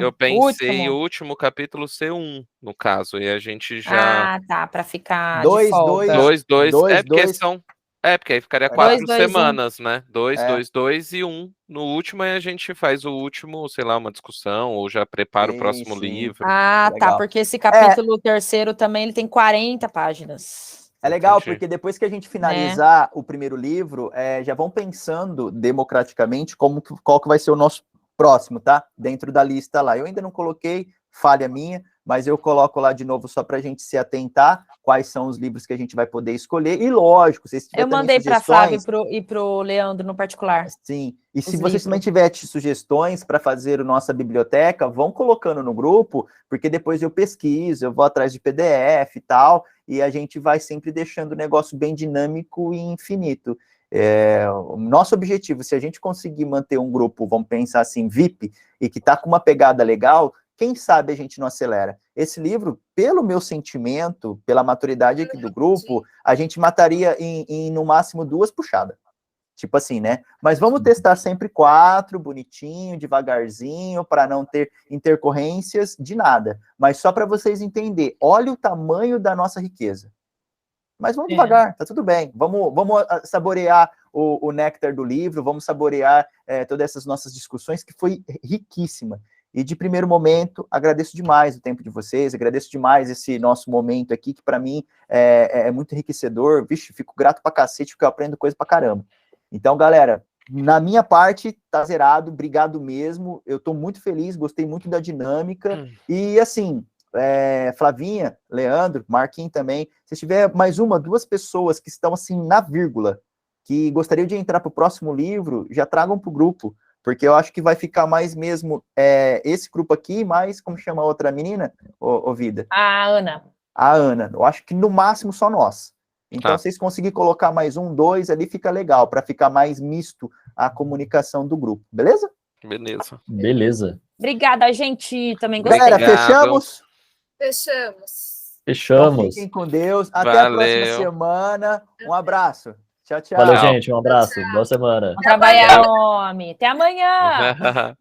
Eu O pensei o último. último capítulo ser 1, no caso, e a gente já. Ah, tá, para ficar Dois, de folga. 2. É porque dois. são. É, porque aí ficaria Legal. 4 2, 2, 1. semanas, né? 2, É. 2, 2 e 1. No último, aí a gente faz o último, sei lá, uma discussão, ou já prepara o próximo Sim. livro. Ah, tá, Legal. porque esse capítulo terceiro também ele tem 40 páginas. É legal, Entendi. porque depois que a gente finalizar o primeiro livro, já vão pensando democraticamente qual que vai ser o nosso próximo, tá? Dentro da lista lá. Eu ainda não coloquei, falha minha, mas eu coloco lá de novo só para a gente se atentar quais são os livros que a gente vai poder escolher. E lógico, se tiver Eu também mandei para a sugestões... Flávia e para o Leandro no particular. Sim, e se Os vocês livros. também tiverem sugestões para fazer a nossa biblioteca, vão colocando no grupo, porque depois eu pesquiso, eu vou atrás de PDF e tal, e a gente vai sempre deixando o negócio bem dinâmico e infinito. O nosso objetivo, se a gente conseguir manter um grupo, vamos pensar assim, VIP, e que está com uma pegada legal, quem sabe a gente não acelera. Esse livro, pelo meu sentimento, pela maturidade aqui do grupo, a gente mataria em no máximo 2 puxadas. Tipo assim, né? Mas vamos testar sempre 4, bonitinho, devagarzinho, para não ter intercorrências de nada. Mas só para vocês entenderem, olha o tamanho da nossa riqueza. Mas vamos devagar, tá tudo bem. Vamos saborear o néctar do livro, vamos saborear todas essas nossas discussões, que foi riquíssima. E de primeiro momento, agradeço demais o tempo de vocês, agradeço demais esse nosso momento aqui, que para mim é muito enriquecedor. Vixe, fico grato pra cacete, porque eu aprendo coisa pra caramba. Então, galera, na minha parte, tá zerado, obrigado mesmo. Eu tô muito feliz, gostei muito da dinâmica. E assim, Flavinha, Leandro, Marquinhos também, se tiver mais 1, 2 pessoas que estão assim na vírgula, que gostariam de entrar para o próximo livro, já tragam para o grupo, porque eu acho que vai ficar mais mesmo esse grupo aqui, mais, como chama a outra menina, ô Vida? A Ana. A Ana. Eu acho que no máximo só nós. Então, vocês conseguirem colocar mais 1, 2 ali, fica legal, para ficar mais misto a comunicação do grupo, beleza? Beleza. Beleza. Obrigada, gente. Também gostei. Galera, Obrigado. fechamos? Fechamos. Então, Fechamos. fiquem com Deus. Até a próxima Valeu. semana. Um abraço. Tchau, tchau. Valeu, gente. Um abraço. Boa semana. Vamos trabalhar, homem. Até amanhã.